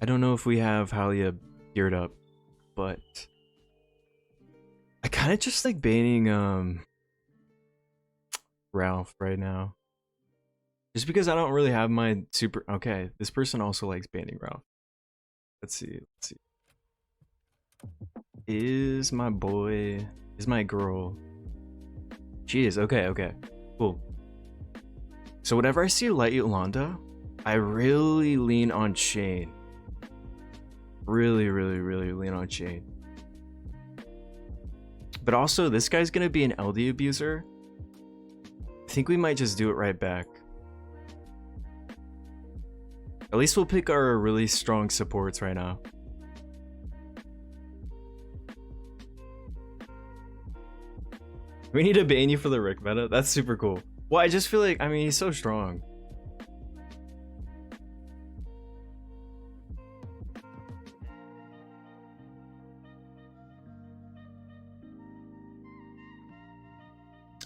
I don't know if we have Halia geared up, but I kind of just like banning Ralph right now. Just because I don't really have my super... Okay, this person also likes banning Ralph. Let's see, let's see. Is my boy... Is my girl... She is, okay, okay. Cool. So whenever I see Light Yolanda, I really lean on Shane. Really lean on Shane. But also, this guy's gonna be an LD abuser. I think we might just do it right back. At least we'll pick our really strong supports right now. We need to ban you for the Rick meta? That's super cool. Well, I just feel like, I mean, he's so strong.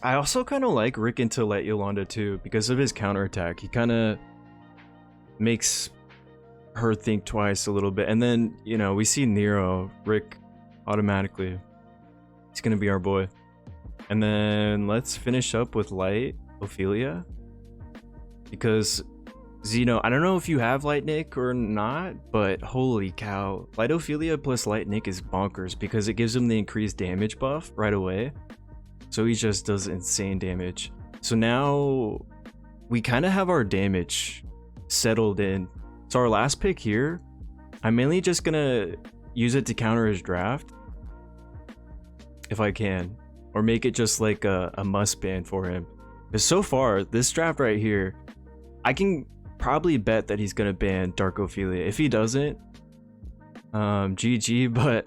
I also kind of like Rick into Let Yolanda too, because of his counterattack. He kind of makes her think twice a little bit. And then, you know, we see Nero, Rick automatically. He's gonna be our boy. And then let's finish up with Light Ophelia. Because Zeno, I don't know if you have Light Nick or not, but holy cow. Light Ophelia plus Light Nick is bonkers because it gives him the increased damage buff right away. So he just does insane damage. So now we kind of have our damage settled in. So our last pick here, I'm mainly just gonna use it to counter his draft if I can, or make it just like a must ban for him. Because so far, this draft right here, I can probably bet that he's gonna ban Dark Ophelia. If he doesn't, GG, but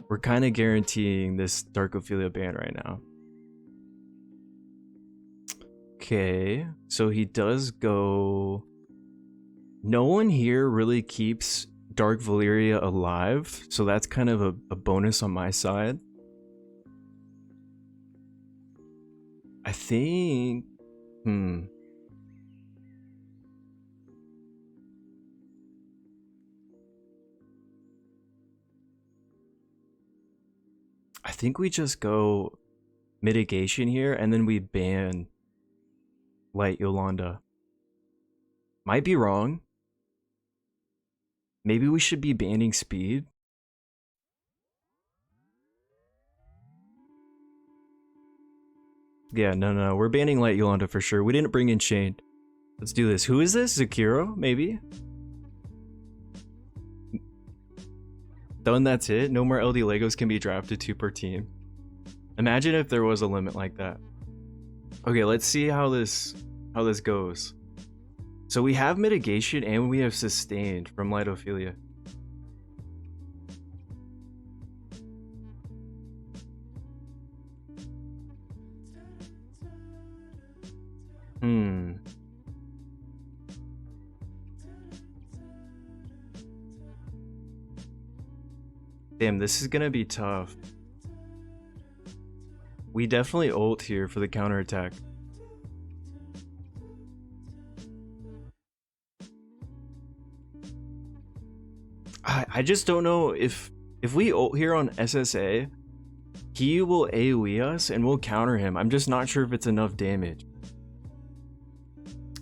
we're kind of guaranteeing this Dark Ophelia ban right now. Okay, so he does go... No one here really keeps Dark Valyria alive, so that's kind of a bonus on my side. I think... I think we just go Mitigation here, and then we ban Light Yolanda. Might be wrong. Maybe we should be banning Speed. Yeah, no, we're banning Light Yolanda for sure. We didn't bring in Shane. Let's do this. Who is this? Zakiro, maybe? Done, that's it? No more LD Legos can be drafted 2 per team. Imagine if there was a limit like that. Okay, let's see how this goes. So we have Mitigation and we have Sustained from Light Ophelia. Damn, this is gonna be tough. We definitely ult here for the counterattack. I just don't know if we ult here on SSA, he will AoE us and we'll counter him. I'm just not sure if it's enough damage.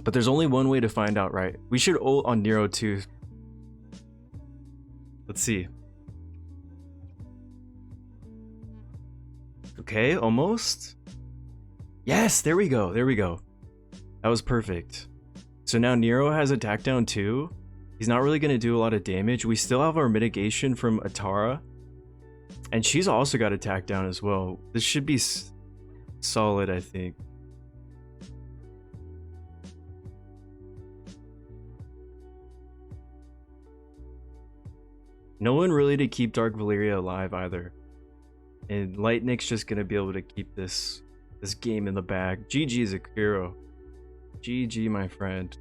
But there's only one way to find out, right? We should ult on Nero too. Let's see. Okay, almost. Yes, there we go. There we go. That was perfect. So now Nero has attack down too. He's not really going to do a lot of damage. We still have our Mitigation from Atara. And she's also got attack down as well. This should be solid, I think. No one really to keep Dark Valyria alive either. And Light Nick's just going to be able to keep this game in the bag. GG Zakiro. GG, my friend.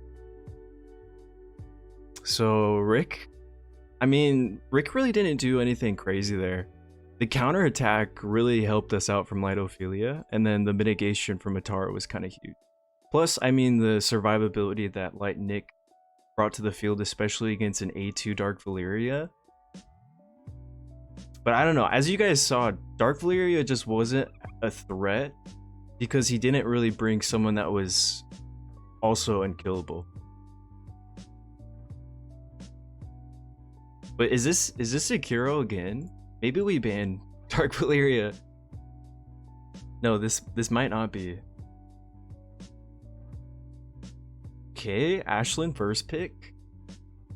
So Rick, I mean, Rick really didn't do anything crazy there. The counterattack really helped us out from Light Ophelia, and then the Mitigation from Atara was kind of huge. Plus, I mean, the survivability that Light Nick brought to the field, especially against an A2 Dark Valyria. But I don't know, as you guys saw, Dark Valyria just wasn't a threat because he didn't really bring someone that was also unkillable. But is this Sekiro again? Maybe we ban Dark Valyria. No, this might not be. Okay, Ashlin first pick.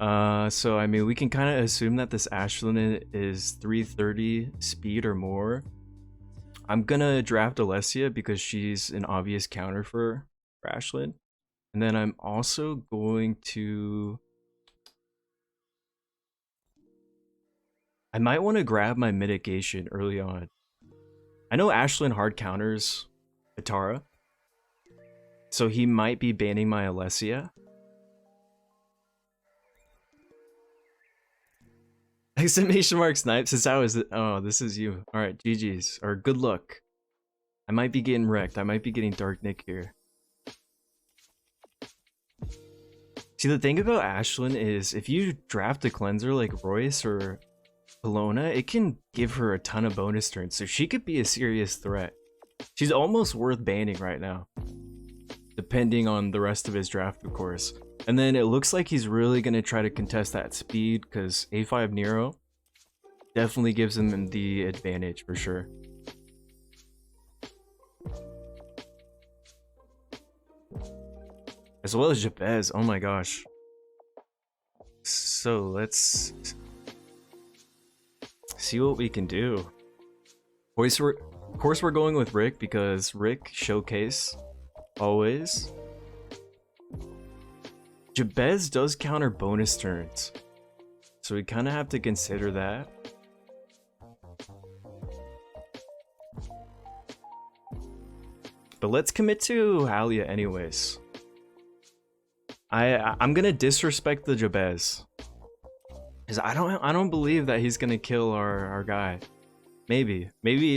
So I mean, we can kind of assume that this Ashlin is 330 speed or more. I'm gonna draft Alessia because she's an obvious counter for Ashlin. And then I'm also going to... I might want to grab my Mitigation early on. I know Ashlin hard counters Katara, so he might be banning my Alessia. Exclamation mark snipes. Since I was... Oh, this is you. Alright, GG's. Or good luck. I might be getting wrecked. I might be getting Dark Nick here. See, the thing about Ashlin is if you draft a cleanser like Royce or Kelowna, it can give her a ton of bonus turns, so she could be a serious threat. She's almost worth banning right now, depending on the rest of his draft, of course. And then it looks like he's really going to try to contest that speed, because A5 Nero definitely gives him the advantage for sure. As well as Jabez, oh my gosh. So let's see what we can do. Of course we're going with Rick because Rick showcase always. Jabez does counter bonus turns, so we kind of have to consider that. But let's commit to Halia anyways. I'm gonna disrespect the Jabez, because I don't believe that he's gonna kill our guy. Maybe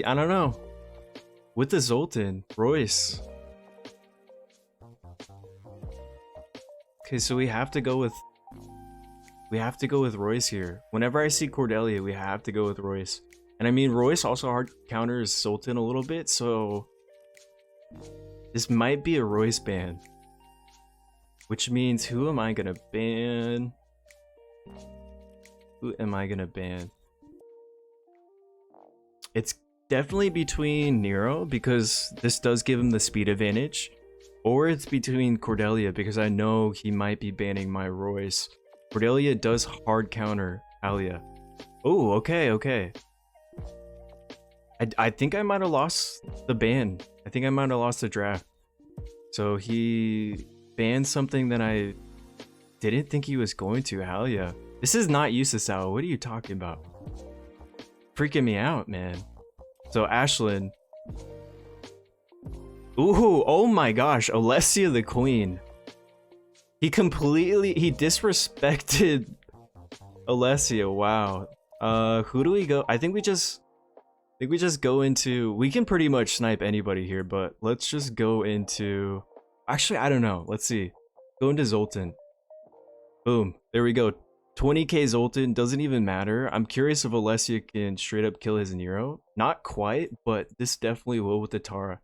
I don't know. With the Zoltan, Royce. Okay, so we have to go with Royce here. Whenever I see Cordelia, we have to go with Royce. And I mean, Royce also hard counters Zoltan a little bit, so this might be a Royce ban. Which means, who am I gonna ban? Who am I gonna ban? It's definitely between Nero, because this does give him the speed advantage. Or it's between Cordelia, because I know he might be banning my Royce. Cordelia does hard counter Alia. Oh, okay. I think I might have lost the ban. I think I might have lost the draft. So he banned something that I didn't think he was going to, Alia. This is not Yusasao. What are you talking about? Freaking me out, man. So Ashlin. Ooh, oh my gosh, Alessia the Queen. He disrespected Alessia. Wow. Who do we go? I think we just go into, we can pretty much snipe anybody here, but let's just go into, actually I don't know, let's see. Go into Zoltan. Boom, there we go. 20k Zoltan, doesn't even matter. I'm curious if Alessia can straight up kill his Nero. Not quite, but this definitely will with the Tara.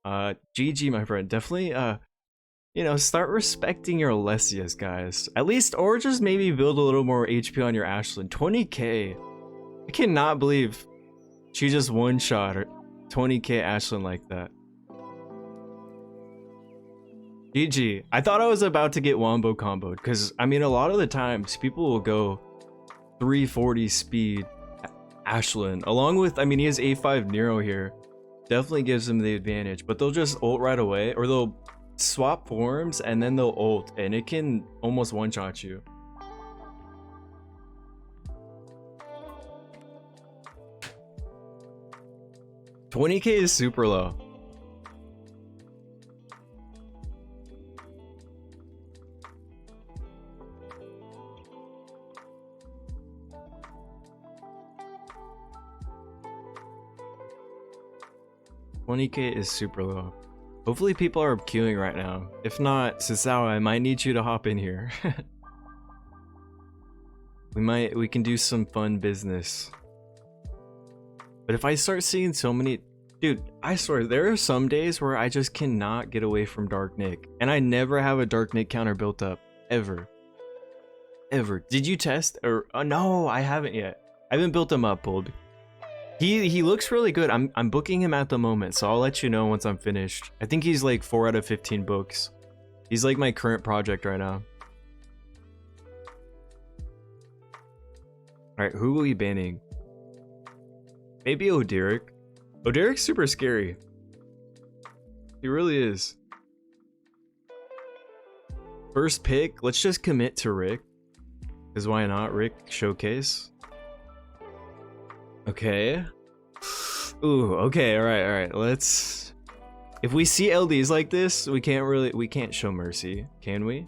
GG, my friend. Definitely, you know, start respecting your Alessias, guys. At least, or just maybe build a little more HP on your Ashlin. 20k. I cannot believe she just one-shot her 20k Ashlin like that. GG. I thought I was about to get Wombo comboed, because, I mean, a lot of the times, people will go 340 speed Ashlin, along with, I mean, he has A5 Nero here. Definitely gives him the advantage, but they'll just ult right away, or they'll swap forms, and then they'll ult, and it can almost one-shot you. $20k is super low. $20k is super low. Hopefully people are queuing right now. If not, Sasao, I might need you to hop in here. We can do some fun business. But if I start seeing so many, dude, I swear there are some days where I just cannot get away from Dark Nick, and I never have a Dark Nick counter built up ever. Did you test? Or no, I haven't yet. I haven't built him up, Pulled. He looks really good. I'm booking him at the moment, so I'll let you know once I'm finished. I think he's like 4 out of 15 books. He's like my current project right now. Alright, who are we banning? Maybe Oderic. Oderic's super scary. He really is. First pick, let's just commit to Rick. Because why not? Rick showcase. Okay. Ooh, okay, alright. Let's... If we see LDs like this, we can't show mercy, can we?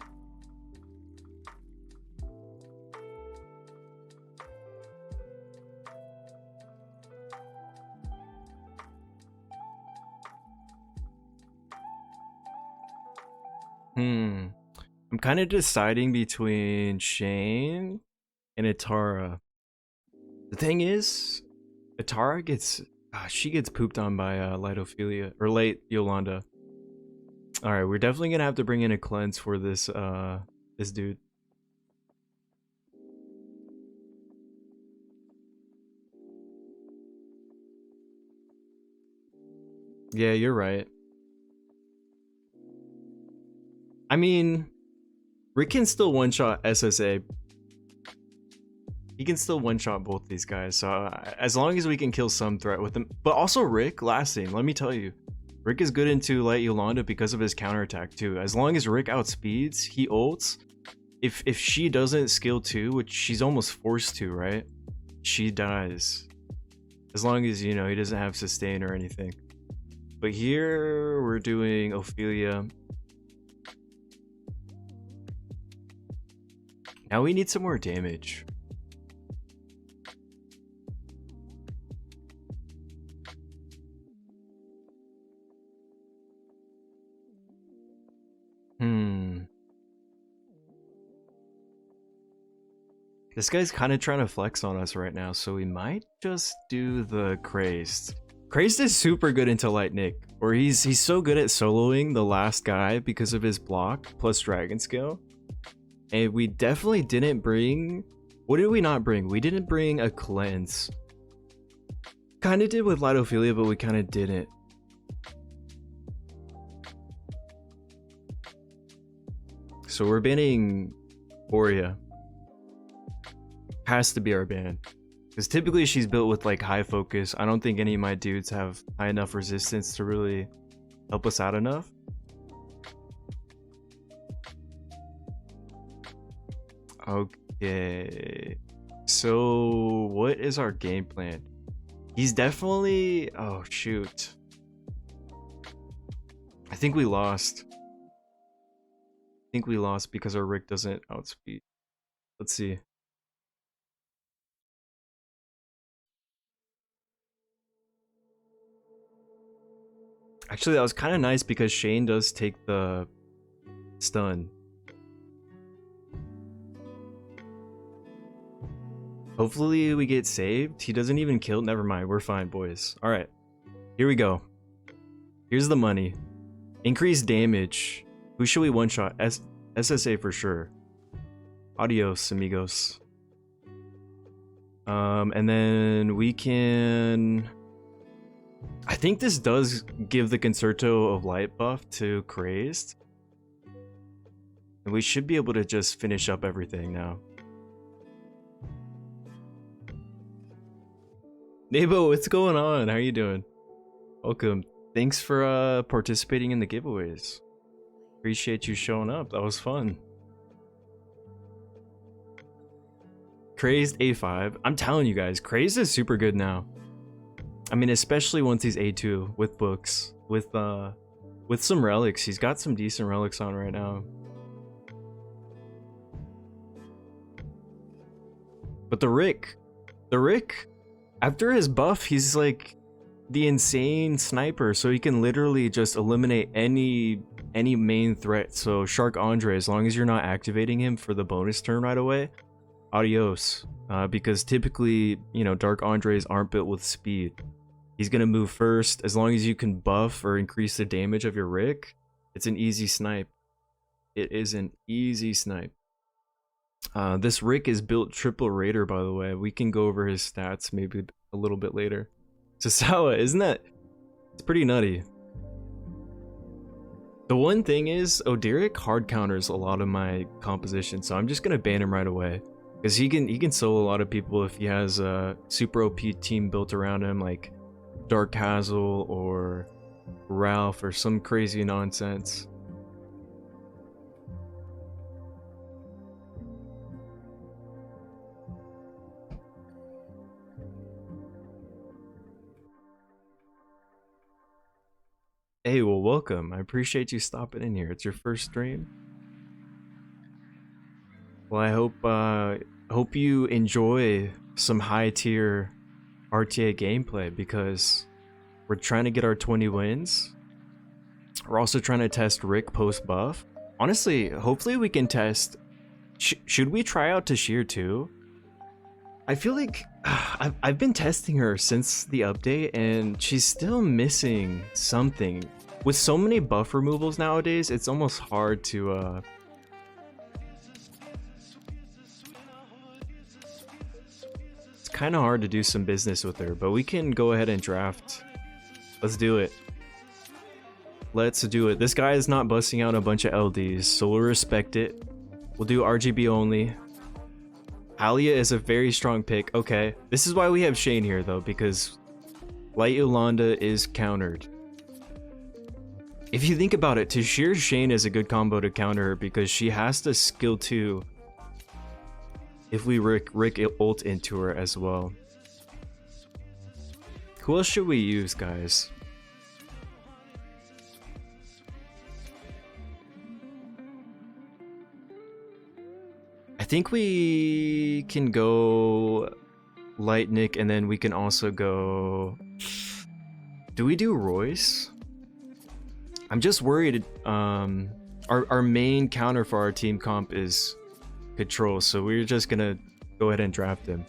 I'm kind of deciding between Shane and Atara. The thing is, Atara gets she gets pooped on by Light Ophelia or Late Yolanda. All right, we're definitely gonna have to bring in a cleanse for this this dude. Yeah, you're right. I mean, Rick can still one-shot SSA. He can still one-shot both these guys, so as long as we can kill some threat with them. But also Rick, last thing, let me tell you, Rick is good into Light Yolanda because of his counterattack too. As long as Rick outspeeds, he ults. If she doesn't skill 2, which she's almost forced to, right? She dies. As long as, you know, he doesn't have sustain or anything. But here we're doing Ophelia. Now we need some more damage. This guy's kind of trying to flex on us right now, so we might just do the Crazed. Crazed is super good into Light Nick, or he's so good at soloing the last guy because of his block plus dragon skill. And we definitely didn't bring... What did we not bring? We didn't bring a cleanse. Kind of did with Light Ophelia, but we kind of didn't. So we're banning Oria. Has to be our ban. Because typically she's built with like high focus. I don't think any of my dudes have high enough resistance to really help us out enough. Okay. So what is our game plan? He's definitely... Oh, shoot. I think we lost. I think we lost because our Rick doesn't outspeed. Let's see. Actually, that was kind of nice because Shane does take the stun. Hopefully we get saved. He doesn't even kill. Never mind. We're fine, boys. All right. Here we go. Here's the money. Increased damage. Who should we one-shot? SSA for sure. Adios, amigos. And then we can... I think this does give the Concerto of Light buff to Crazed. And we should be able to just finish up everything now. Nebo, what's going on? How are you doing? Welcome. Thanks for participating in the giveaways. Appreciate you showing up. That was fun. Crazed A5. I'm telling you guys, Crazed is super good now. I mean, especially once he's A2 with books, with some relics. He's got some decent relics on right now. But the Rick, after his buff, he's like the insane sniper, so he can literally just eliminate any main threat. So Shark Andre, as long as you're not activating him for the bonus turn right away, adios. Because typically, you know, Dark Andres aren't built with speed. He's gonna move first. As long as you can buff or increase the damage of your Rick, it's an easy snipe. It is an easy snipe. This Rick is built triple raider, by the way. We can go over his stats maybe a little bit later. Sasawa, isn't that? It's pretty nutty. The one thing is, Oderic hard counters a lot of my composition, so I'm just gonna ban him right away. Because he can solo a lot of people if he has a super OP team built around him, like Dark Hazel or Ralph or some crazy nonsense. Hey, well, welcome. I appreciate you stopping in here. It's your first stream. Well, I hope you enjoy some high tier RTA gameplay, because we're trying to get our 20 wins. We're also trying to test Rick post buff. Honestly, hopefully we can test. Should we try out Tashir too? I feel like I've been testing her since the update and she's still missing something. With so many buff removals nowadays, it's almost hard to it's kind of hard to do some business with her, but we can go ahead and draft. Let's do it. Let's do it. This guy is not busting out a bunch of LDs, so we'll respect it. We'll do RGB only. Halia is a very strong pick. Okay, this is why we have Shane here though, because Light Yolanda is countered. If you think about it, Tashir Shane is a good combo to counter her because she has to skill 2 if we Rick ult into her as well. Who else should we use, guys? I think we can go Light Nick, and then we can also go... Do we do Royce? I'm just worried. Our main counter for our team comp is Control, so we're just gonna go ahead and draft him.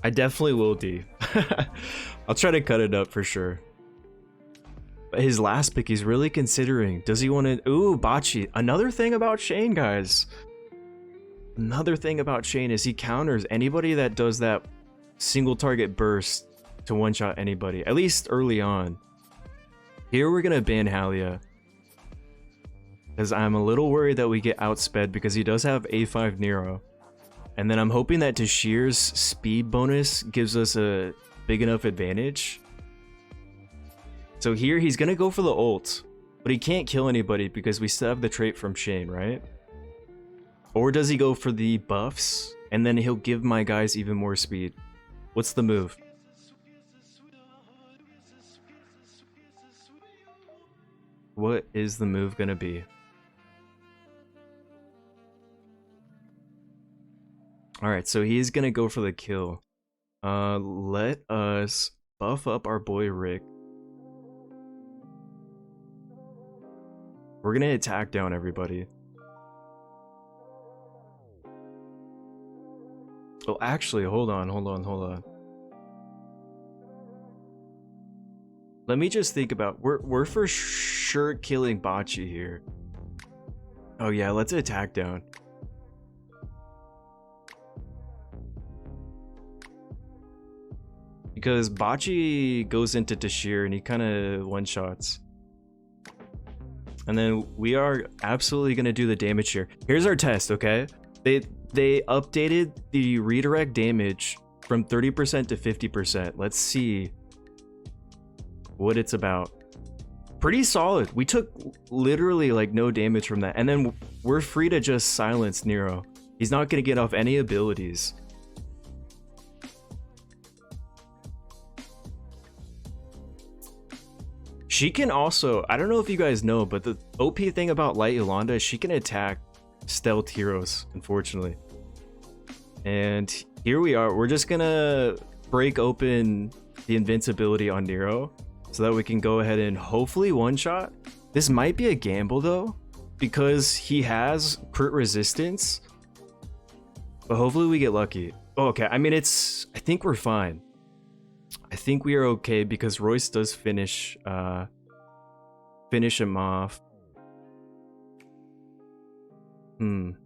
I definitely will, D. I'll try to cut it up for sure. But his last pick, he's really considering. Does he want to... Ooh, Bocce. Another thing about Shane, guys. Another thing about Shane is he counters anybody that does that single target burst to one-shot anybody, at least early on. Here we're going to ban Halia, because I'm a little worried that we get outsped because he does have A5 Nero. And then I'm hoping that Tashir's speed bonus gives us a big enough advantage. So here he's going to go for the ult, but he can't kill anybody because we still have the trait from Shane, right? Or does he go for the buffs and then he'll give my guys even more speed? What's the move? What is the move going to be? Alright, so he's gonna go for the kill. Let us buff up our boy Rick. We're gonna attack down everybody. Oh, actually, hold on. Let me just think about... We're for sure killing Bocce here. Oh yeah, let's attack down. Because Bocce goes into Tashir and he kind of one-shots. And then we are absolutely going to do the damage here. Here's our test, okay? They updated the redirect damage from 30% to 50%. Let's see what it's about. Pretty solid. We took literally like no damage from that. And then we're free to just silence Nero. He's not going to get off any abilities. She can also, I don't know if you guys know, but the OP thing about Light Yolanda is she can attack stealth heroes, unfortunately. And here we are. We're just gonna break open the invincibility on Nero. so that we can go ahead and hopefully one-shot. This might be a gamble though, because he has crit resistance, but hopefully we get lucky. Oh, okay, I mean, I think we're fine. I think we are okay because Royce does finish him off. I'm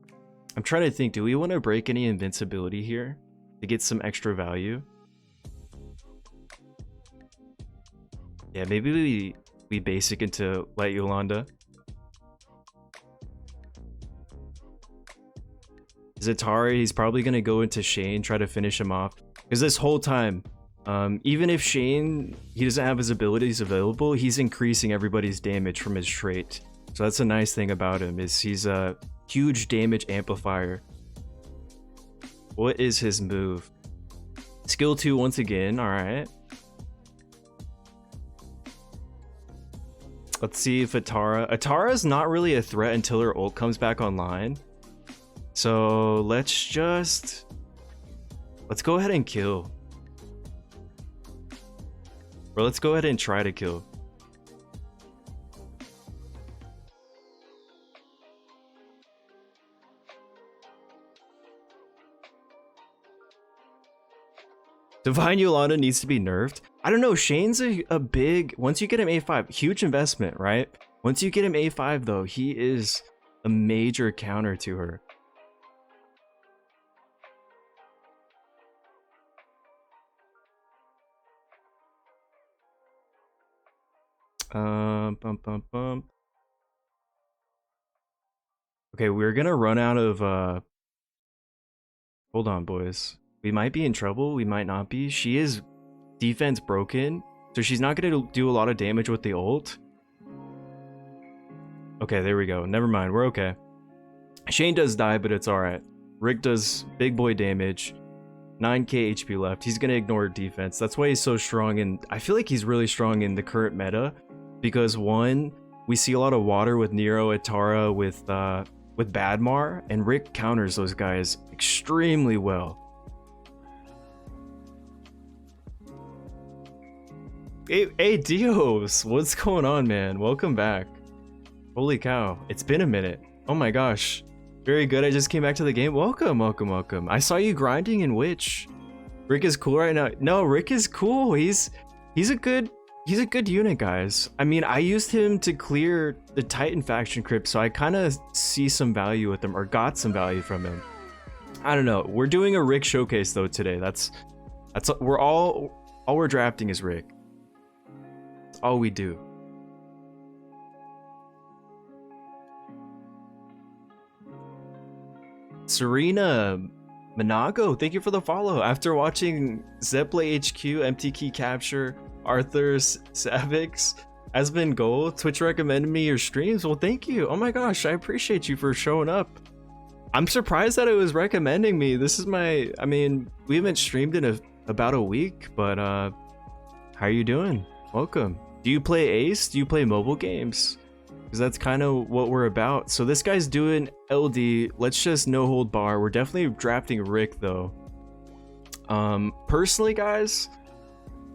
trying to think, do we want to break any invincibility here to get some extra value? Yeah, maybe we basic into Light Yolanda. Zatari, he's probably gonna go into Shane, try to finish him off. Because this whole time, even if Shane, he doesn't have his abilities available, he's increasing everybody's damage from his trait. So that's a nice thing about him, is he's a huge damage amplifier. What is his move? Skill 2 once again, alright. Let's see if Atara is not really a threat until her ult comes back online. So let's go ahead and kill. Or let's go ahead and try to kill. Divine Yolanda needs to be nerfed. I don't know, Shane's a big, once you get him A5, huge investment, right? Once you get him A5 though, he is a major counter to her. Okay, we're gonna run out of hold on, boys. We might be in trouble, we might not be. She is defense broken, so she's not gonna do a lot of damage with the ult. Okay, there we go. Never mind, we're okay. Shane does die, but it's alright. Rick does big boy damage. 9k HP left. He's gonna ignore defense. That's why he's so strong, and I feel like he's really strong in the current meta. Because one, we see a lot of water with Nero, Atara, with Badmar, and Rick counters those guys extremely well. Hey Dios, what's going on, man? Welcome back. Holy cow, it's been a minute. Oh my gosh, very good. I just came back to the game. Welcome, welcome, welcome. I saw you grinding in Witch. Rick is cool right now. No, Rick is cool. He's a good unit, guys. I mean, I used him to clear the Titan faction crypt, so I kind of see some value with him, or got some value from him. I don't know. We're doing a Rick showcase though today. That's all we're drafting is Rick. That's all we do. Serena Monago, thank you for the follow. After watching Zepley HQ, MTK Capture, Arthur's Savix, has been gold. Twitch recommended me your streams. Well, thank you. Oh my gosh, I appreciate you for showing up. I'm surprised that it was recommending me. This is my, I mean, we haven't streamed in about a week, but how are you doing? Welcome. Do you play Ace? Do you play mobile games? Because that's kind of what we're about. So this guy's doing LD. Let's just no hold bar. We're definitely drafting Rick though. Personally, guys,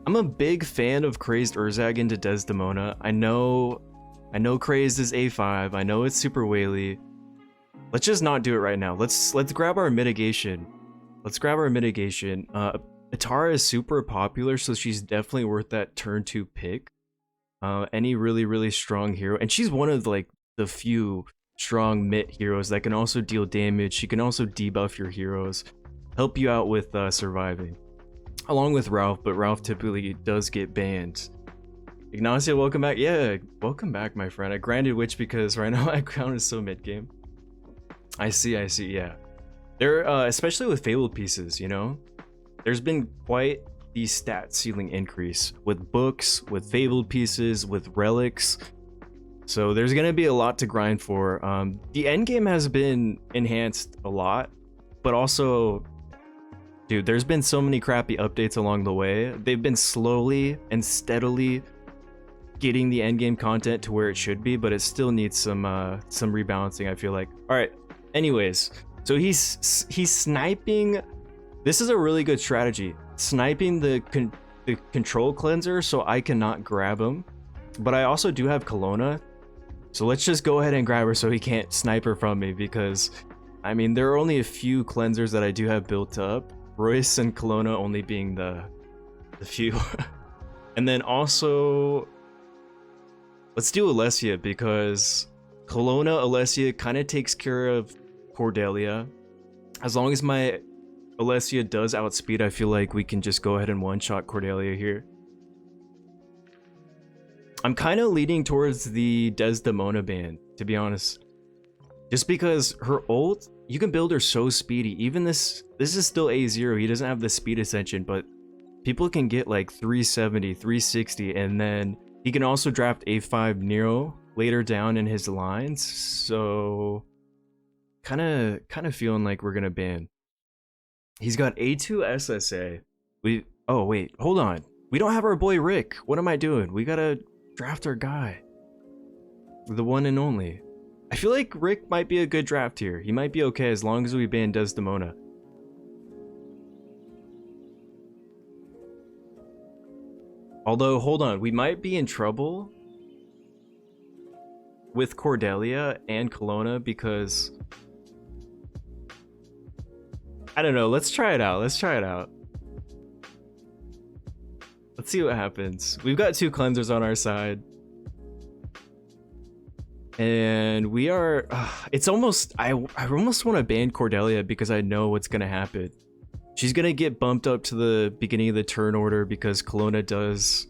I'm a big fan of Crazed Urzag into Desdemona. I know Crazed is A5. I know it's super whaley. Let's just not do it right now. Let's grab our mitigation. Let's grab our mitigation. Atara is super popular, so she's definitely worth that turn 2 pick. Any really strong hero, and she's one of like the few strong mid heroes that can also deal damage. She can also debuff your heroes, help you out with surviving, along with Ralph, but Ralph typically does get banned. Ignacio, welcome back. Yeah, welcome back, my friend. I grinded Witch because right now my account is so mid game. I see, yeah. They're especially with fabled pieces, you know, there's been quite the stat ceiling increase with books, with fabled pieces, with relics. So there's gonna be a lot to grind for. The end game has been enhanced a lot, but also, dude, there's been so many crappy updates along the way. They've been slowly and steadily getting the end game content to where it should be, but it still needs some rebalancing, I feel like. All right, anyways, so he's sniping. This is a really good strategy. Sniping the the control cleanser so I cannot grab him. But I also do have Kelowna. So let's just go ahead and grab her so he can't snipe her from me, because I mean there are only a few cleansers that I do have built up. Royce and Kelowna only being the few. And then also let's do Alessia, because Kelowna Alessia kind of takes care of Cordelia. As long as my Alessia does outspeed, I feel like we can just go ahead and one-shot Cordelia here. I'm kind of leaning towards the Desdemona ban, to be honest. Just because her ult, you can build her so speedy. Even this is still A0, he doesn't have the speed ascension, but people can get like 370, 360, and then he can also draft A5 Nero later down in his lines. So kind of feeling like we're gonna ban. He's got A2 SSA. Oh wait, hold on. We don't have our boy Rick. What am I doing? We gotta draft our guy. The one and only. I feel like Rick might be a good draft here. He might be okay as long as we ban Desdemona. Although, hold on. We might be in trouble with Cordelia and Kelowna because... I don't know. Let's try it out. Let's try it out. Let's see what happens. We've got 2 cleansers on our side. And we are... it's almost... I almost want to ban Cordelia because I know what's going to happen. She's going to get bumped up to the beginning of the turn order because Kelowna does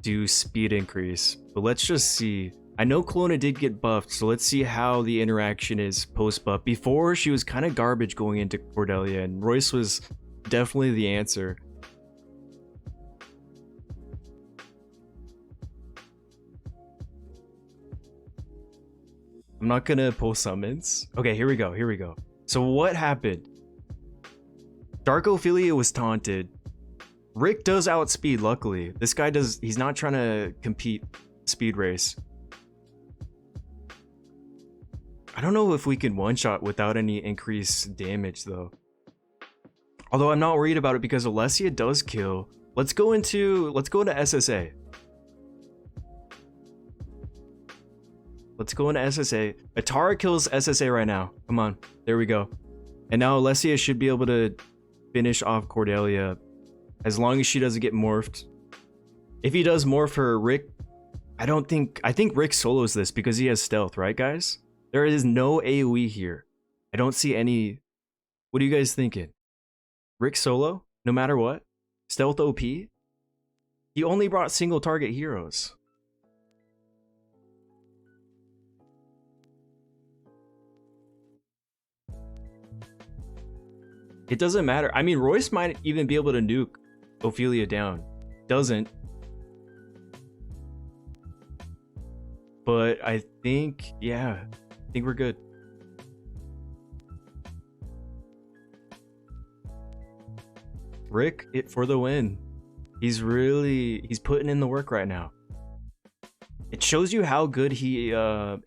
do speed increase. But let's just see. I know Kelowna did get buffed, so let's see how the interaction is post-buff. Before, she was kind of garbage going into Cordelia, and Royce was definitely the answer. I'm not gonna pull summons. Okay, here we go, here we go. So what happened? Dark Ophelia was taunted. Rick does outspeed, luckily. This guy does, he's not trying to compete speed race. I don't know if we can one-shot without any increased damage, though. Although I'm not worried about it because Alessia does kill. Let's go into SSA. Let's go into SSA. Atara kills SSA right now. Come on. There we go. And now Alessia should be able to finish off Cordelia as long as she doesn't get morphed. If he does morph her, Rick... I think Rick solos this because he has stealth, right, guys? There is no AoE here. I don't see any... What are you guys thinking? Rick solo? No matter what? Stealth OP? He only brought single target heroes. It doesn't matter. I mean, Royce might even be able to nuke Ophelia down. Doesn't. But I think, yeah, I think we're good. Rick, it for the win. He's putting in the work right now. It shows you how good he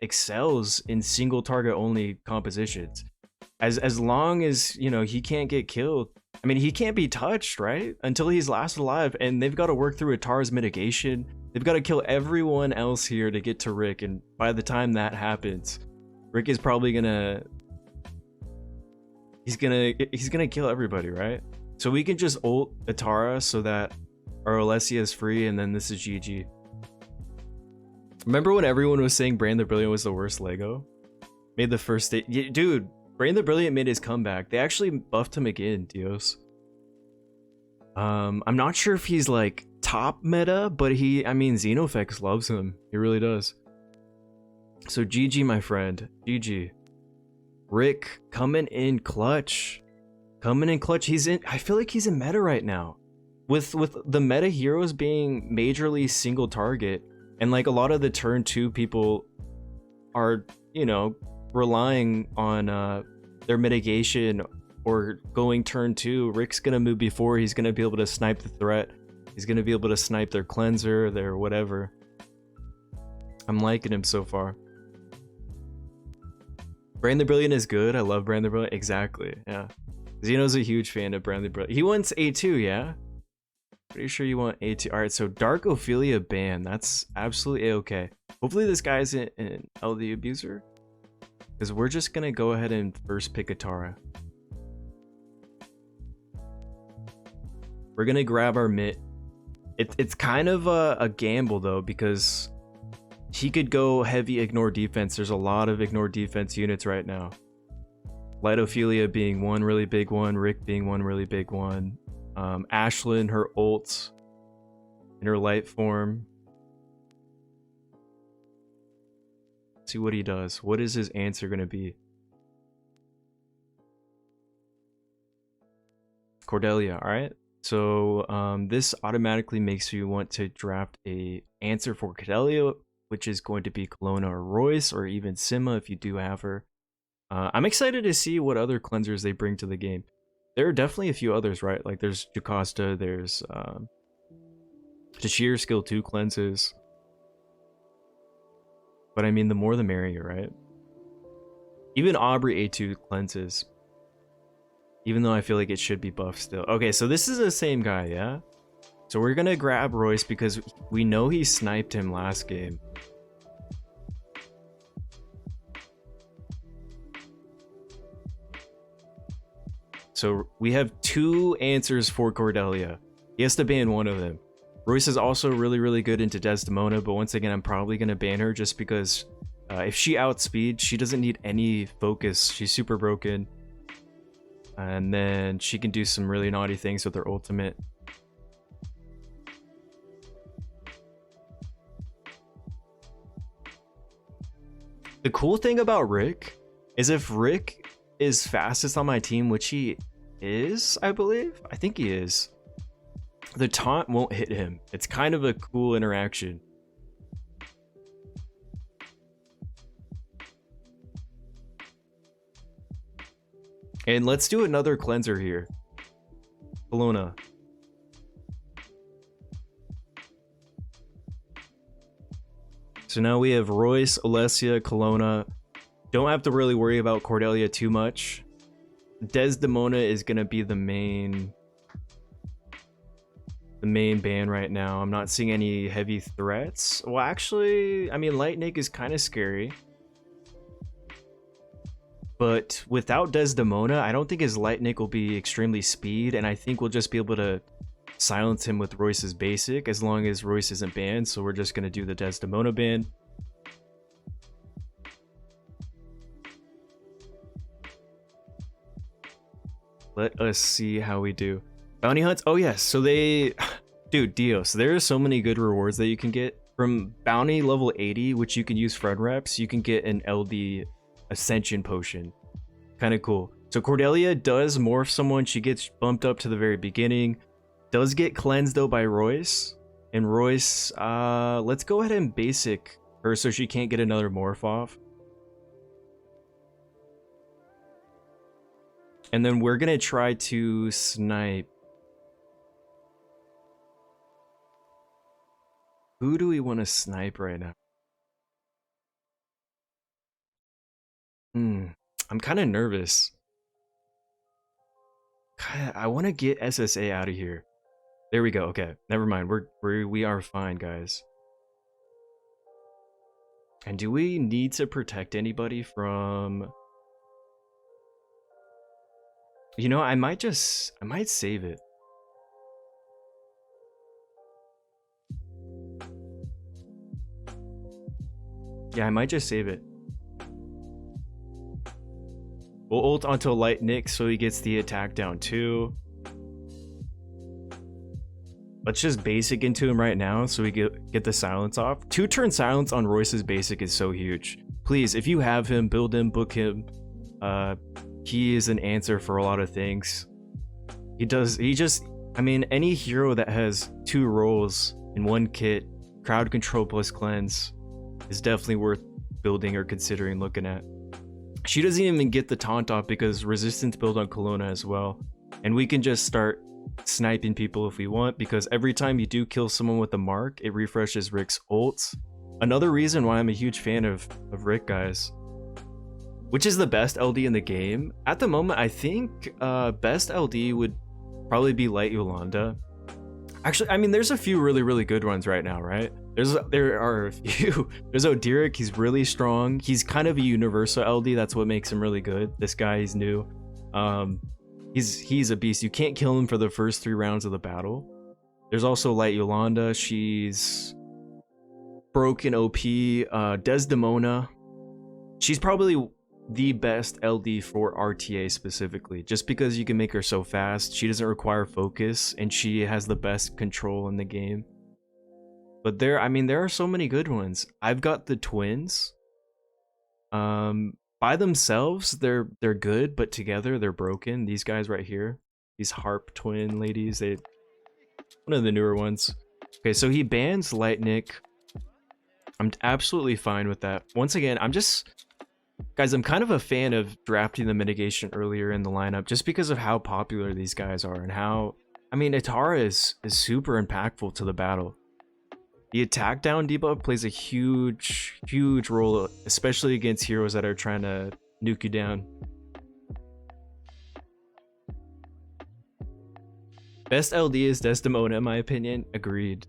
excels in single target only compositions. As long as, you know, he can't get killed. I mean, he can't be touched, right? Until he's last alive, and they've got to work through Atara's mitigation. They've got to kill everyone else here to get to Rick, and by the time that happens, Rick is probably gonna... He's gonna kill everybody, right? So we can just ult Atara so that our Alessia is free, and then this is GG. Remember when everyone was saying Brain the Brilliant was the worst Lego? Made the first state... Dude, Brain the Brilliant made his comeback. They actually buffed him again, Dios. I'm not sure if he's like top meta, but I mean, Xenofex loves him. He really does. So GG, my friend. GG. Rick coming in clutch. Coming in clutch. I feel like he's in meta right now. With the meta heroes being majorly single target, and like a lot of the turn 2 people are, you know, relying on their mitigation or going turn 2. Rick's gonna move before. He's gonna be able to snipe the threat. He's gonna be able to snipe their cleanser, their whatever. I'm liking him so far. Brain the Brilliant is good. I love Brain the Brilliant. Exactly, yeah. Xeno's a huge fan of Brain the Brilliant. He wants A2, yeah? Pretty sure you want A2. Alright, so Dark Ophelia ban. That's absolutely A-okay. Hopefully this guy isn't an LD abuser. Because we're just gonna go ahead and first pick Atara. We're gonna grab our Mitt. It's kind of a gamble though, because he could go heavy ignore defense. There's a lot of ignore defense units right now. Light Ophelia being one really big one, Rick being one really big one. Ashlin, her ult in her light form. See what he does. What is his answer gonna be? Cordelia, alright. So this automatically makes you want to draft a answer for Cordelia, which is going to be Kelowna or Royce, or even Sima if you do have her. I'm excited to see what other cleansers they bring to the game. There are definitely a few others, right? Like there's Jocasta, there's Tashir skill 2 cleanses. But I mean, the more the merrier, right? Even Aubrey A2 cleanses. Even though I feel like it should be buffed still. Okay, so this is the same guy, yeah? So we're gonna grab Royce because we know he sniped him last game. So we have 2 answers for Cordelia. He has to ban one of them. Royce is also really good into Desdemona, but once again, I'm probably gonna ban her just because if she outspeeds, she doesn't need any focus. She's super broken. And then she can do some really naughty things with her ultimate. The cool thing about Rick is if Rick is fastest on my team, which he is, I believe. I think he is. The taunt won't hit him. It's kind of a cool interaction. And let's do another cleanser here. Kelowna. So now we have Royce, Alessia, Kelowna. Don't have to really worry about Cordelia too much. Desdemona is gonna be the main ban right now. I'm not seeing any heavy threats. Well, actually, I mean, Lightning is kind of scary. But without Desdemona, I don't think his Lightning will be extremely speed, and I think we'll just be able to silence him with Royce's basic as long as Royce isn't banned. So we're just gonna do the Desdemona ban. Let us see how we do. Bounty hunts? Oh yes, so they... Dude, Dios, there are so many good rewards that you can get. From bounty level 80, which you can use friend reps, you can get an LD Ascension potion. Kind of cool. So Cordelia does morph someone. She gets bumped up to the very beginning. Does get cleansed though by Royce. And Royce, let's go ahead and basic her so she can't get another morph off. And then we're gonna try to snipe. Who do we want to snipe right now? I'm kind of nervous. I want to get SSA out of here. There we go. Okay, never mind. We are fine, guys. And do we need to protect anybody from... You know, I might save it. Yeah, I might just save it. We'll ult onto Light Nick so he gets the attack down too. Let's just basic into him right now so we get the silence off. 2-turn silence on Royce's basic is so huge. Please, if you have him, build him, book him. He is an answer for a lot of things. I mean, any hero that has 2 roles in one kit, crowd control plus cleanse, is definitely worth building or considering looking at. She doesn't even get the taunt off because resistance build on Kelowna as well. And we can just start sniping people if we want, because every time you do kill someone with a mark, it refreshes Rick's ults. Another reason why I'm a huge fan of Rick, guys. Which is the best LD in the game? At the moment, I think best LD would probably be Light Yolanda. Actually, I mean, there's a few really good ones right now, right? There are a few. There's Oderic. He's really strong. He's kind of a universal LD. That's what makes him really good. This guy, he's new. He's a beast. You can't kill him for the first 3 rounds of the battle. There's also Light Yolanda. She's broken OP. Desdemona. She's probably the best LD for RTA specifically, just because you can make her so fast. She doesn't require focus, and she has the best control in the game. But there are so many good ones. I've got the twins. By themselves, they're good, but together they're broken. These guys right here, these harp twin ladies, one of the newer ones. Okay, so he bans Lightnick. I'm absolutely fine with that. Once again, guys, I'm kind of a fan of drafting the mitigation earlier in the lineup just because of how popular these guys are and how, I mean, Atara is super impactful to the battle. The attack down debuff plays a huge role, especially against heroes that are trying to nuke you down. Best LD is Desdemona, in my opinion. Agreed.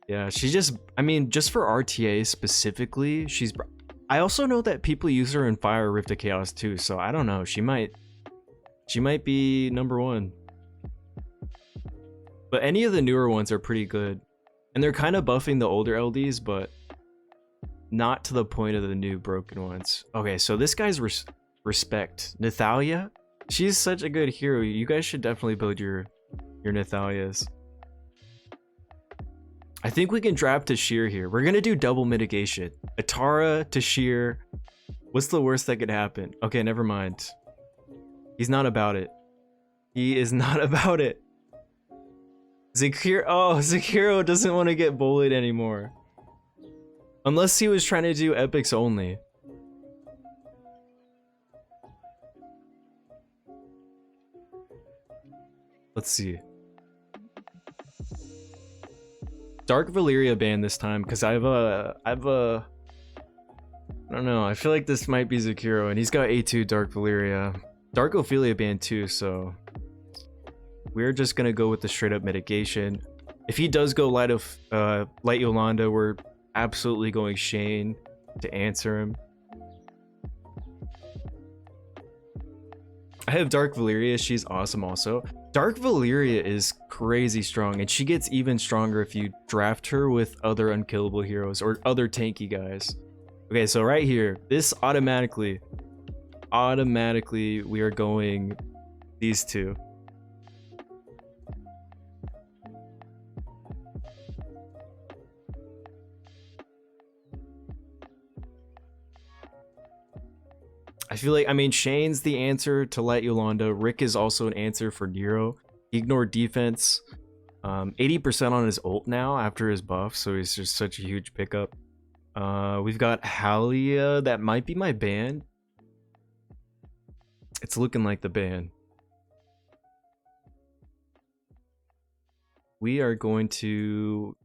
Yeah, she's just, I mean, just for RTA specifically, I also know that people use her in Fire Rift of Chaos too, so I don't know. She might be #1. But any of the newer ones are pretty good. And they're kind of buffing the older LDs, but not to the point of the new broken ones. Okay, so this guy's respect. Nathalia? She's such a good hero. You guys should definitely build your Nathalias. I think we can draft Tashir here. We're gonna do double mitigation. Atara, Tashir. What's the worst that could happen? Okay, never mind. He's not about it. He is not about it. Zakiro doesn't want to get bullied anymore. Unless he was trying to do epics only. Let's see. Dark Valyria ban this time because I don't know, I feel like this might be Zakiro and he's got A2 Dark Valyria. Dark Ophelia ban too, so we're just gonna go with the straight up mitigation. If he does go Light Yolanda, we're absolutely going Shane to answer him. I have Dark Valyria, she's awesome also. Dark Valyria is crazy strong, and she gets even stronger if you draft her with other unkillable heroes or other tanky guys. Okay, so right here, this automatically we are going these two. I feel like, I mean, Shane's the answer to Light Yolanda. Rick is also an answer for Nero. He ignored defense. 80% on his ult now after his buff, so he's just such a huge pickup. We've got Halia. That might be my ban. It's looking like the ban. We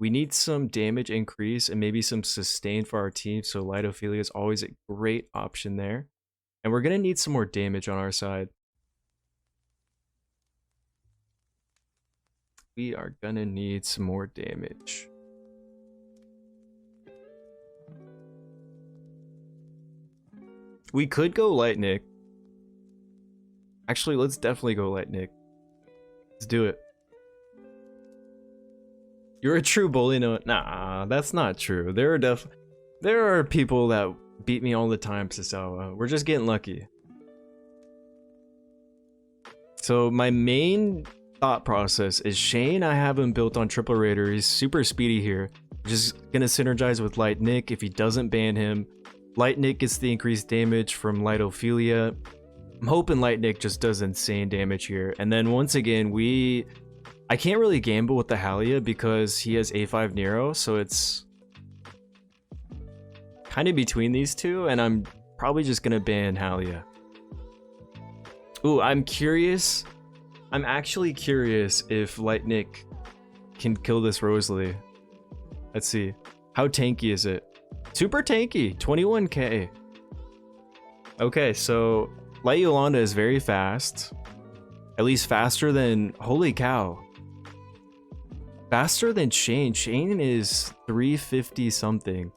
need some damage increase and maybe some sustain for our team, so Light Ophelia is always a great option there. And we're gonna need some more damage on our side. We are gonna need some more damage. We could go Light Nick. Actually, let's definitely go Light Nick. Let's do it. You're a true bully, no? Nah, that's not true. There are people that beat me all the time, Sasawa. We're just getting lucky. So my main thought process is Shane. I have him built on triple raider. He's super speedy here. Just gonna synergize with Light Nick. If he doesn't ban him, Light Nick gets the increased damage from Light Ophelia. I'm hoping Light Nick just does insane damage here. And then once again, I can't really gamble with the Halia because he has A5 Nero, so it's kind of between these two, and I'm probably just gonna ban Halia. Ooh, I'm curious. I'm actually curious if Light Nick can kill this Rosalie. Let's see. How tanky is it? Super tanky, 21k. Okay, so Light Yolanda is very fast. At least faster than, holy cow. Faster than Shane. Shane is 350 something.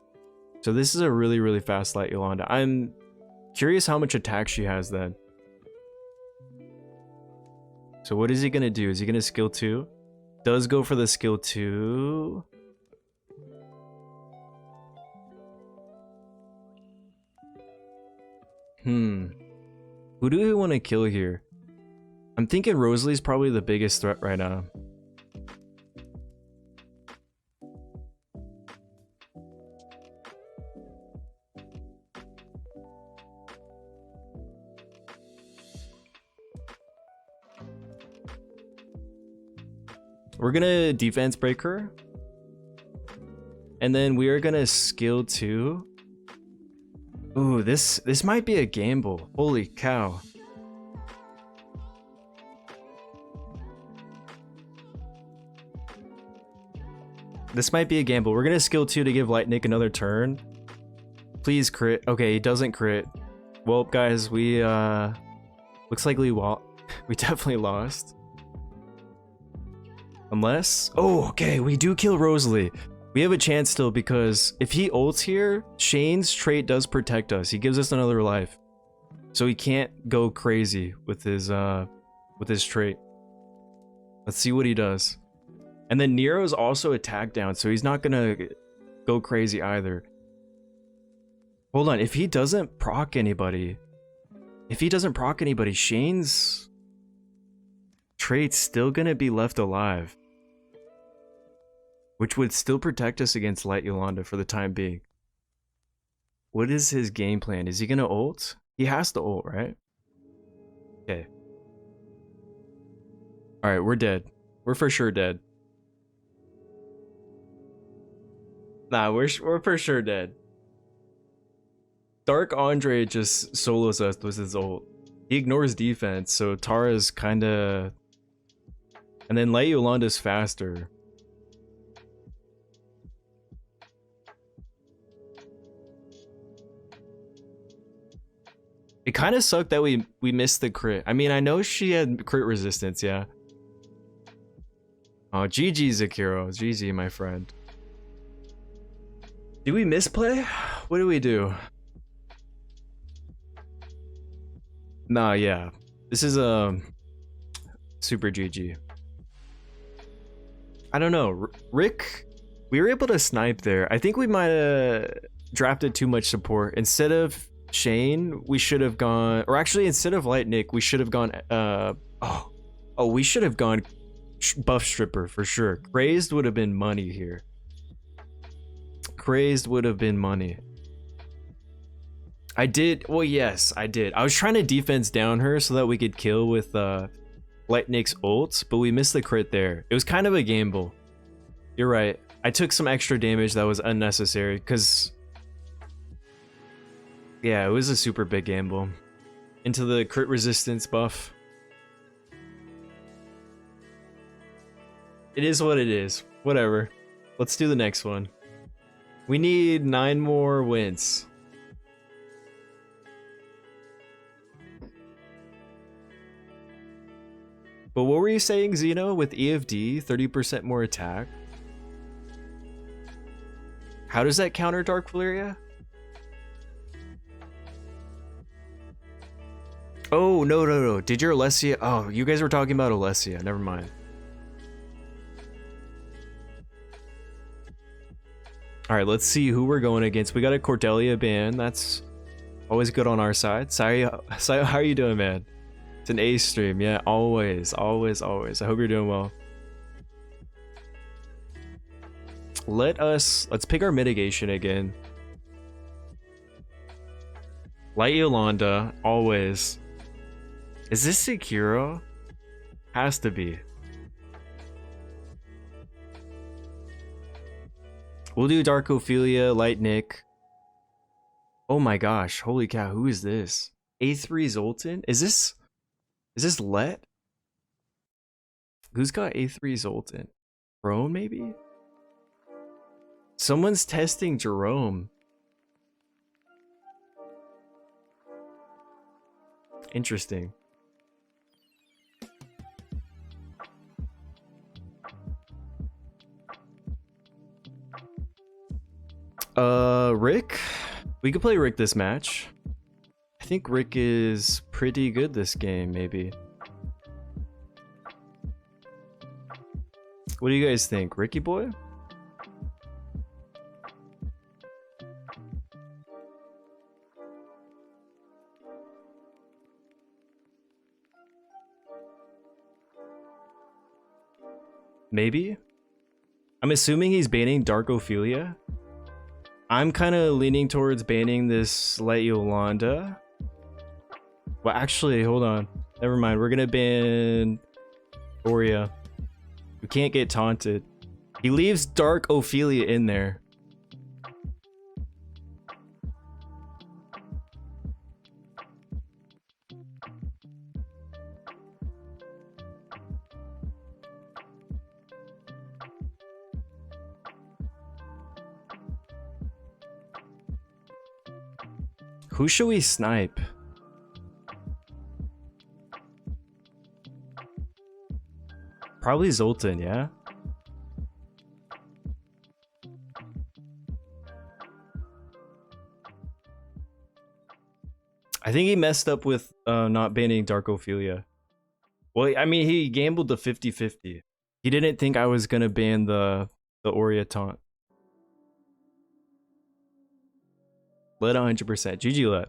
So this is a really, really fast Light Yolanda. I'm curious how much attack she has then. So what is he gonna do? Is he gonna skill 2? Does go for the skill 2. Who do we want to kill here? I'm thinking Rosalie's probably the biggest threat right now. We're gonna defense break her. And then we are gonna skill 2. Ooh, this might be a gamble. Holy cow. This might be a gamble. We're gonna skill 2 to give Light Nick another turn. Please crit. Okay, he doesn't crit. Well, guys, we looks like we definitely lost. Unless, oh, okay, we do kill Rosalie. We have a chance still because if he ults here, Shane's trait does protect us. He gives us another life, so he can't go crazy with his trait. Let's see what he does. And then Nero's also attack down, so he's not gonna go crazy either. Hold on, if he doesn't proc anybody, Shane's trait's still gonna be left alive, which would still protect us against Light Yolanda for the time being. What is his game plan? Is he gonna ult? He has to ult, right? Okay. Alright, we're dead. We're for sure dead. Nah, we're for sure dead. Dark Andre just solos us with his ult. He ignores defense, so Tara's kinda... And then Light Yolanda's faster. It kind of sucked that we missed the crit. I mean, I know she had crit resistance, yeah. Oh, GG Zakiro. GG, my friend. Did we misplay? What do we do? Nah, yeah. This is super GG. I don't know. Rick, we were able to snipe there. I think we might have drafted too much support. Instead of Shane, we should have gone, or actually instead of Light Nick, we should have gone we should have gone Buff Stripper for sure. Crazed would have been money here. Crazed would have been money. I did, well, yes, I did. I was trying to defense down her so that we could kill with Light Nick's ult, but we missed the crit there. It was kind of a gamble. You're right. I took some extra damage that was unnecessary because, yeah, it was a super big gamble into the crit resistance buff. It is what it is. Whatever. Let's do the next one. We need 9 more wins. But what were you saying, Xeno, with EFD, 30% more attack? How does that counter Dark Valyria? Oh, no. Did your Alessia... Oh, you guys were talking about Alessia. Never mind. Alright, let's see who we're going against. We got a Cordelia ban. That's always good on our side. Sorry, how are you doing, man? It's an A stream. Yeah, always. I hope you're doing well. Let's pick our mitigation again. Light Yolanda, always. Is this Sekiro? Has to be. We'll do Dark Ophelia, Light Nick. Oh my gosh, holy cow, who is this? A3 Zoltan? Is this Let? Who's got A3 Zoltan? Jerome, maybe? Someone's testing Jerome. Interesting. Rick? We could play Rick this match. I think Rick is pretty good this game, maybe. What do you guys think? Ricky boy? Maybe? I'm assuming he's banning Dark Ophelia. I'm kind of leaning towards banning this Light Yolanda. Well, actually, hold on. Never mind. We're gonna ban Oria. We can't get taunted. He leaves Dark Ophelia in there. Who should we snipe? Probably Zoltan, yeah? I think he messed up with not banning Dark Ophelia. Well, I mean, he gambled the 50-50. He didn't think I was gonna ban the Oria taunt. Let 100%. GG let.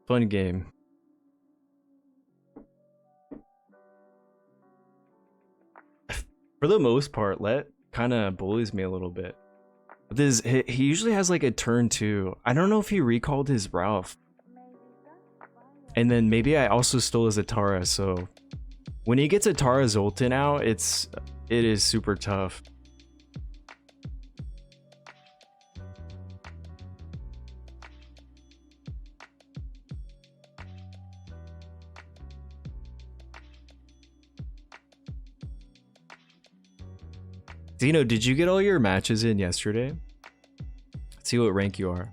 Fun game. For the most part, Let kind of bullies me a little bit. This he usually has like a turn 2. I don't know if he recalled his Ralph. And then maybe I also stole his Atara, so when he gets Atara Zoltan out, it is super tough. Zeno, did you get all your matches in yesterday? Let's see what rank you are.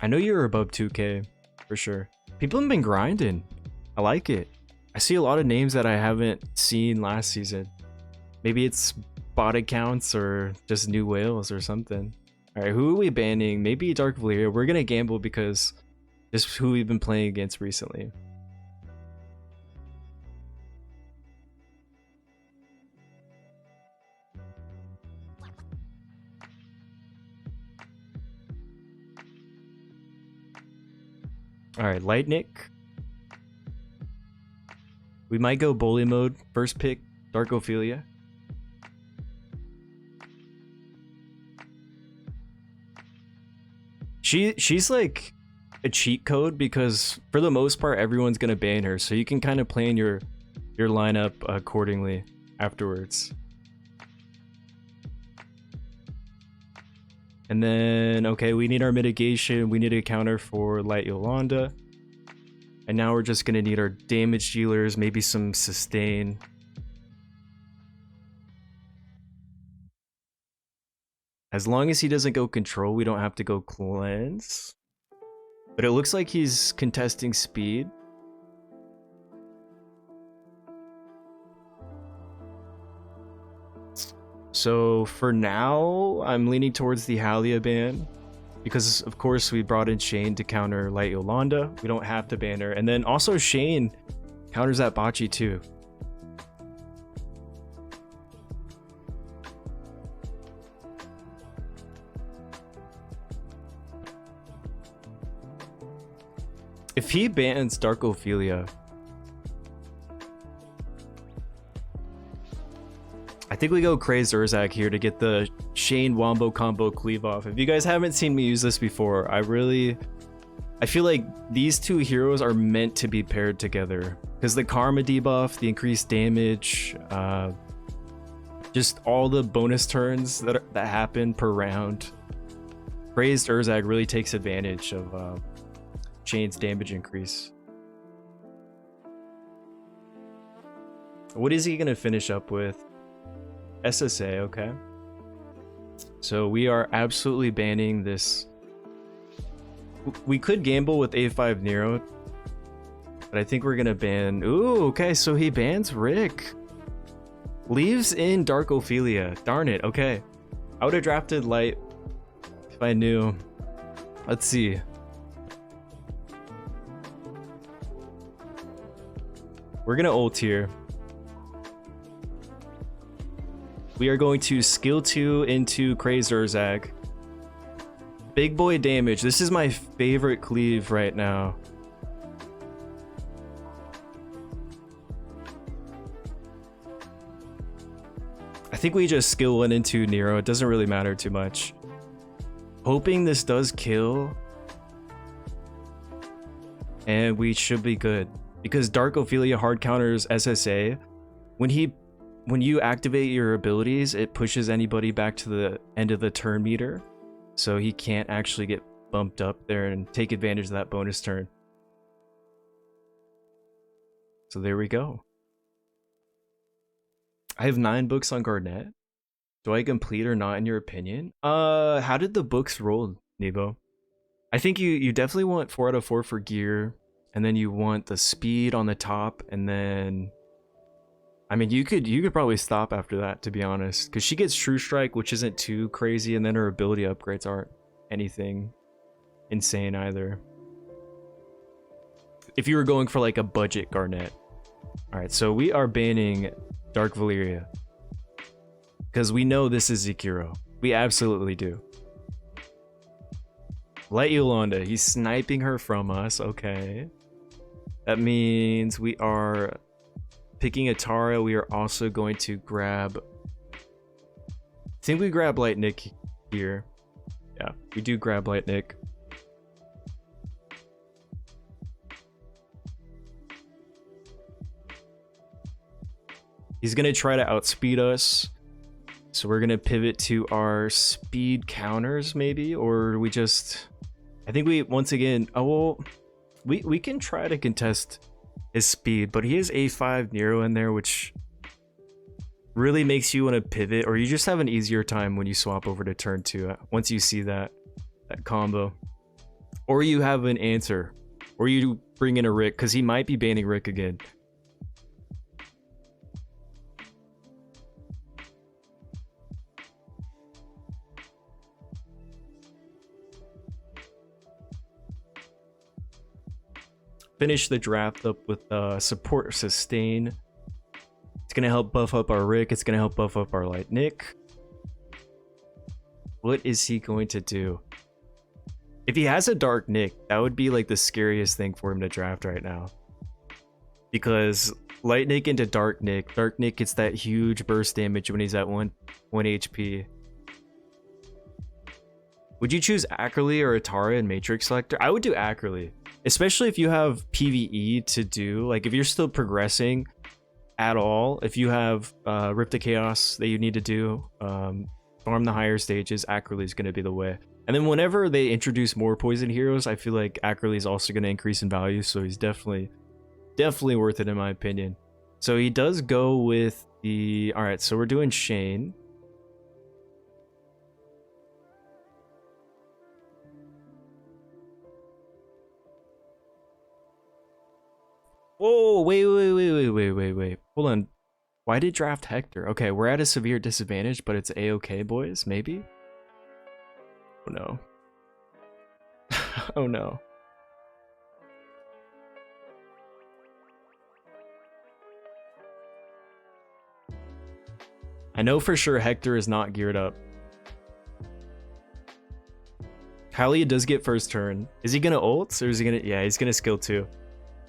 I know you're above 2K, for sure. People have been grinding. I like it. I see a lot of names that I haven't seen last season. Maybe it's bot accounts or just new whales or something. Alright, who are we banning? Maybe Dark Valyria. We're gonna gamble because this is who we've been playing against recently. Alright, Lightnick. We might go bully mode. First pick, Dark Ophelia. She's like a cheat code because for the most part everyone's gonna ban her, so you can kind of plan your lineup accordingly afterwards. And then, okay, we need our mitigation. We need a counter for Light Yolanda. And now we're just going to need our damage dealers, maybe some sustain. As long as he doesn't go control, we don't have to go cleanse. But it looks like he's contesting speed. So for now, I'm leaning towards the Halia ban because of course we brought in Shane to counter Light Yolanda. We don't have to ban her. And then also Shane counters that Bocce too. If he bans Dark Ophelia, I think we go Crazed Urzak here to get the Shane Wombo combo cleave off. If you guys haven't seen me use this before, I feel like these two heroes are meant to be paired together because the karma debuff, the increased damage, just all the bonus turns that happen per round. Crazed Urzak really takes advantage of Shane's damage increase. What is he gonna finish up with? SSA, okay. So we are absolutely banning this. We could gamble with A5 Nero, but I think we're gonna ban. Ooh, okay, so he bans Rick. Leaves in Dark Ophelia. Darn it, okay. I would have drafted light if I knew. Let's see. We're gonna ult here. We are going to skill 2 into Krazerzag. Big boy damage. This is my favorite cleave right now. I think we just skill 1 into Nero. It doesn't really matter too much. Hoping this does kill. And we should be good. Because Dark Ophelia hard counters SSA. When you activate your abilities, it pushes anybody back to the end of the turn meter. So he can't actually get bumped up there and take advantage of that bonus turn. So there we go. I have 9 books on Garnet. Do I complete or not in your opinion? How did the books roll, Nebo? I think you definitely want 4 out of 4 for gear. And then you want the speed on the top, and then I mean you could probably stop after that, to be honest, because she gets True Strike, which isn't too crazy, and then her ability upgrades aren't anything insane either. If you were going for like a budget Garnet. Alright, so we are banning Dark Valeria. Because we know this is Zekiro. We absolutely do. Light Yolanda, he's sniping her from us, okay. That means we are picking a Tara. We are also going to grab... I think we grab Light Nick here. Yeah, we do grab Light Nick. He's going to try to outspeed us. So we're going to pivot to our speed counters maybe, or we just... I think we, once again... Oh, well... We can try to contest his speed, but he has A5 Nero in there, which really makes you want to pivot, or you just have an easier time when you swap over to turn 2 once you see that combo. Or you have an answer, or you bring in a Rick, because he might be banning Rick again. Finish the draft up with support sustain. It's gonna help buff up our Rick. It's gonna help buff up our Light Nick. What is he going to do? If he has a Dark Nick, that would be like the scariest thing for him to draft right now. Because Light Nick into Dark Nick gets that huge burst damage when he's at 1 HP. Would you choose Ackerly or Atara in Matrix Selector? I would do Ackerly. Especially if you have PvE to do, like if you're still progressing at all, if you have Rip to Chaos that you need to do, farm the higher stages, Ackerly is going to be the way. And then whenever they introduce more poison heroes, I feel like Ackerly is also going to increase in value, so he's definitely worth it in my opinion. So he does go with the... Alright, so we're doing Shane. Whoa, wait. Hold on. Why did draft Hector? Okay, we're at a severe disadvantage, but it's A-okay, boys, maybe? Oh no. Oh no. I know for sure Hector is not geared up. Halia does get first turn. Is he gonna ult, or is he gonna... Yeah, he's gonna skill 2.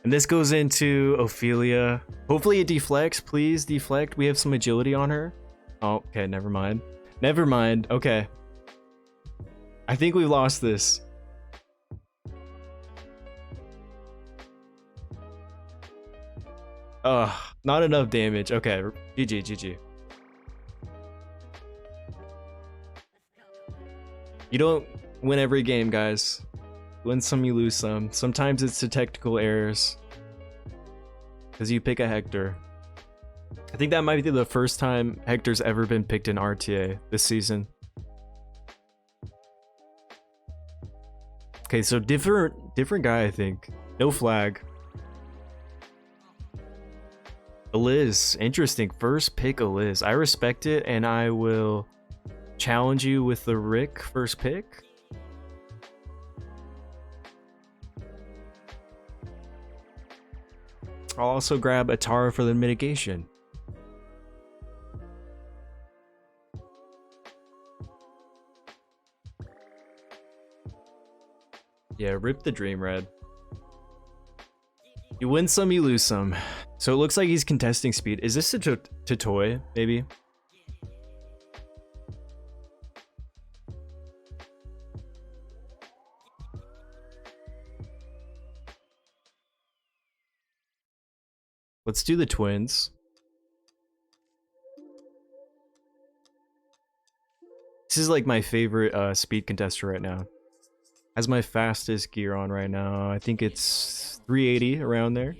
And this goes into Ophelia. Hopefully it deflects. Please deflect. We have some agility on her. Oh, okay. Never mind. Never mind. Okay. I think we've lost this. Not enough damage. Okay. GG. You don't win every game, guys. Win some, you lose some. Sometimes it's the technical errors. Because you pick a Hector. I think that might be the first time Hector's ever been picked in RTA this season. Okay, so different guy, I think. No flag. Eliz. Interesting. First pick Eliz. I respect it, and I will challenge you with the Rick first pick. I'll also grab Atara for the mitigation. Yeah, rip the Dream Red. You win some, you lose some. So it looks like he's contesting speed. Is this to toy, maybe? Let's do the twins. This is like my favorite speed contester right now. Has my fastest gear on right now. I think it's 380 around there.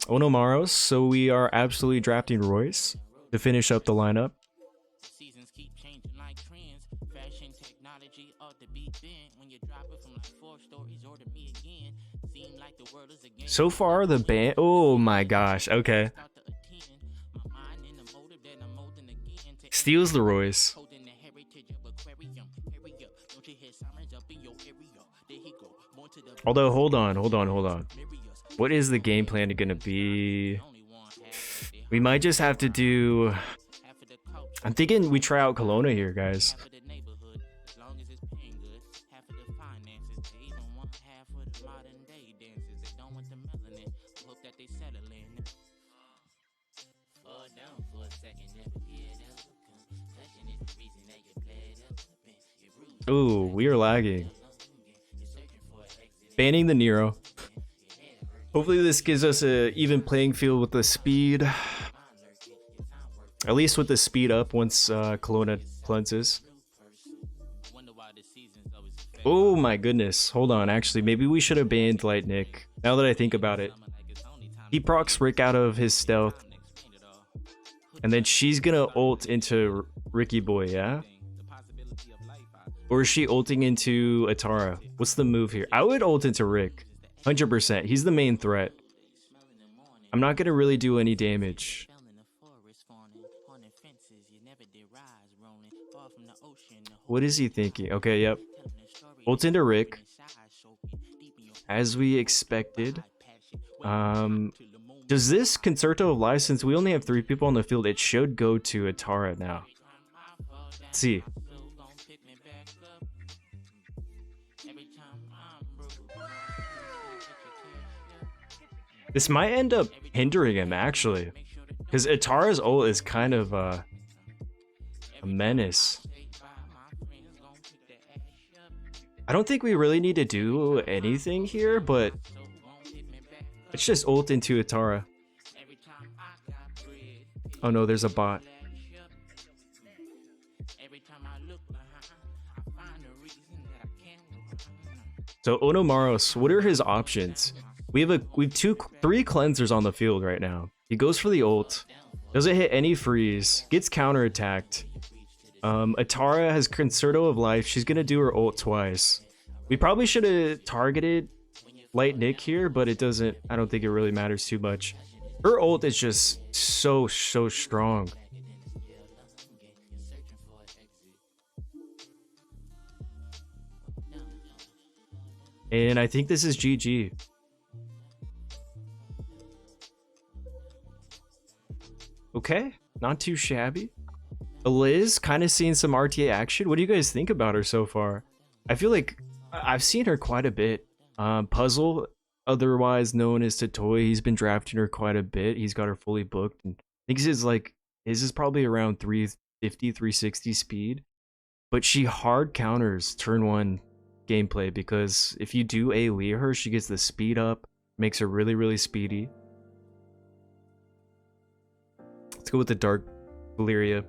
Onomaros, so we are absolutely drafting Royce to finish up the lineup. So far, the band. Oh my gosh, okay. Steals the Royce. Although, hold on. What is the game plan gonna be? We might just have to do... I'm thinking we try out Kelowna here, guys. Ooh, we are lagging. Banning the Nero. Hopefully this gives us an even playing field with the speed. At least with the speed up once Kelowna cleanses. Oh my goodness. Hold on, actually, maybe we should have banned Light Nick. Now that I think about it. He procs Rick out of his stealth. And then she's gonna ult into Ricky Boy, yeah? Or is she ulting into Atara? What's the move here? I would ult into Rick. 100%. He's the main threat. I'm not gonna really do any damage. What is he thinking? Okay, yep. Ult into Rick. As we expected. Does this Concerto of Life, since we only have 3 people on the field, it should go to Atara now. Let's see. This might end up hindering him, actually. Because Atara's ult is kind of a menace. I don't think we really need to do anything here, but let's just ult into Atara. Oh no, there's a bot. So Onomaros, what are his options? We have 3 cleansers on the field right now. He goes for the ult, doesn't hit any freeze, gets counterattacked. Atara has Concerto of Life. She's gonna do her ult twice. We probably should have targeted Light Nick here, but it doesn't. I don't think it really matters too much. Her ult is just so strong. And I think this is GG. Okay, not too shabby. Liz, kind of seeing some RTA action. What do you guys think about her so far? I feel like I've seen her quite a bit. Puzzle, otherwise known as Totoy, he's been drafting her quite a bit. He's got her fully booked. And I think his is probably around 350, 360 speed. But she hard counters turn 1 gameplay, because if you do AoE her, she gets the speed up, makes her really speedy. Let's go with the Dark Valyria.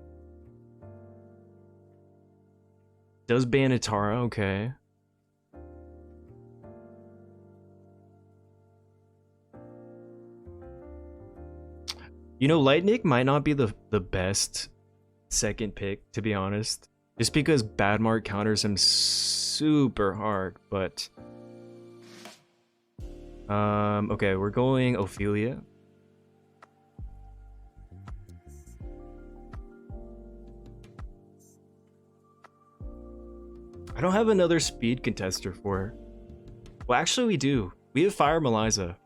Does ban Atara, okay. You know, Light Nick might not be the best second pick, to be honest. Just because Badmark counters him super hard, but... okay, we're going Ophelia. I don't have another speed contester for her. Well, actually we do. We have Fire Meliza.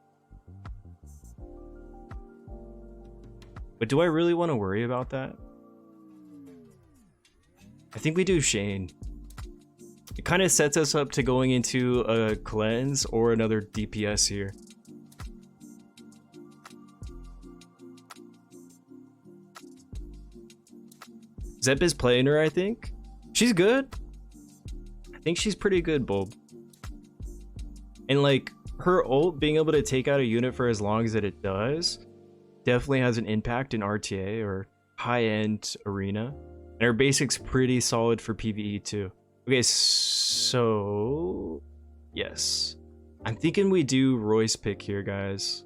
But do I really want to worry about that? I think we do Shane. It kind of sets us up to going into a cleanse or another DPS here. Zep is playing her, I think. She's good. I think she's pretty good, Bulb. And like, her ult being able to take out a unit for as long as it does definitely has an impact in RTA or high-end arena. And her basic's pretty solid for PvE too. Okay, so yes. I'm thinking we do Royce pick here, guys.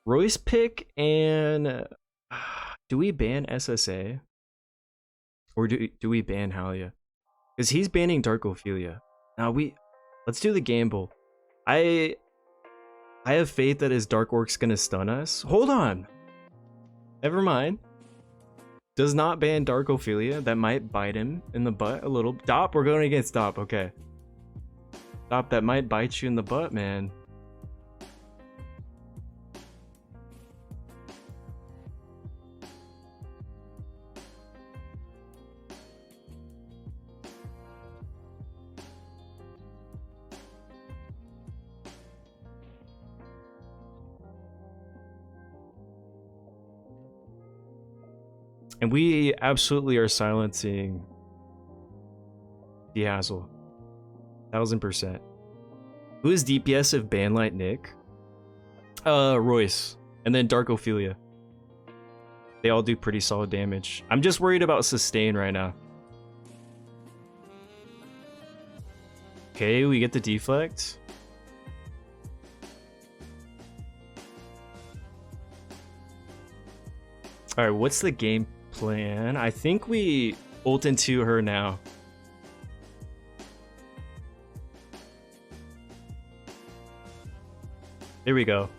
Royce pick, and do we ban SSA? Or do we ban Halia? Because he's banning Dark Ophelia. Now let's do the gamble. I have faith that his Dark Orc's gonna stun us. Hold on. Never mind. Does not ban Dark Ophelia. That might bite him in the butt a little. Dop, we're going against Dop, okay. Dop, that might bite you in the butt, man. And we absolutely are silencing Dehazel. 1000%. Who is DPS of Banlight Nick? Royce. And then Dark Ophelia. They all do pretty solid damage. I'm just worried about sustain right now. Okay, we get the deflect. Alright, what's the game plan? I think we ult into her now. There we go.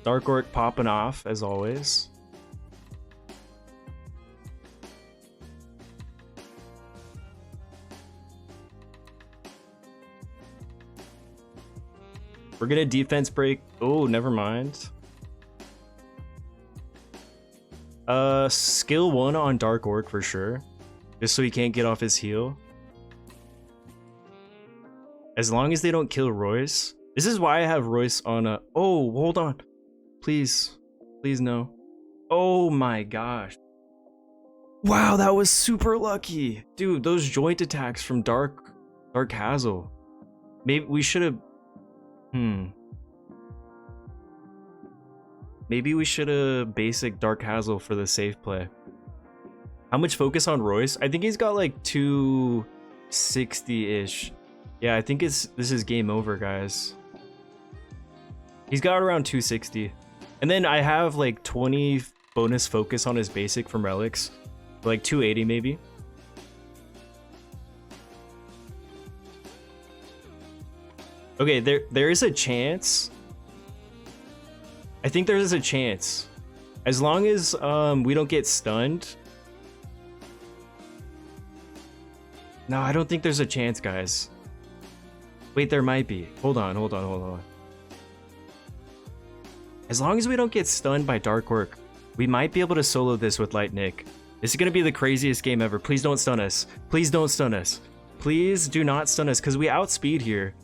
Dark Orc popping off, as always. We're gonna defense break. Oh, never mind. Skill 1 on Dark Orc for sure. Just so he can't get off his heal. As long as they don't kill Royce. This is why I have Royce on a... Oh, hold on. Please. Please no. Oh my gosh. Wow, that was super lucky. Dude, those joint attacks from Dark Hazel. Maybe we should have... Maybe we should have basic Dark Hazel for the safe play. How much focus on Royce? I think he's got like 260-ish. Yeah, I think this is game over, guys. He's got around 260. And then I have like 20 bonus focus on his basic from relics. Like 280 maybe. Okay, there is a chance. I think there is a chance. As long as we don't get stunned. No, I don't think there's a chance, guys. Wait, there might be. Hold on. As long as we don't get stunned by Dark Orc, we might be able to solo this with Light Nick. This is gonna be the craziest game ever. Please don't stun us. Please don't stun us. Please do not stun us, because we outspeed here.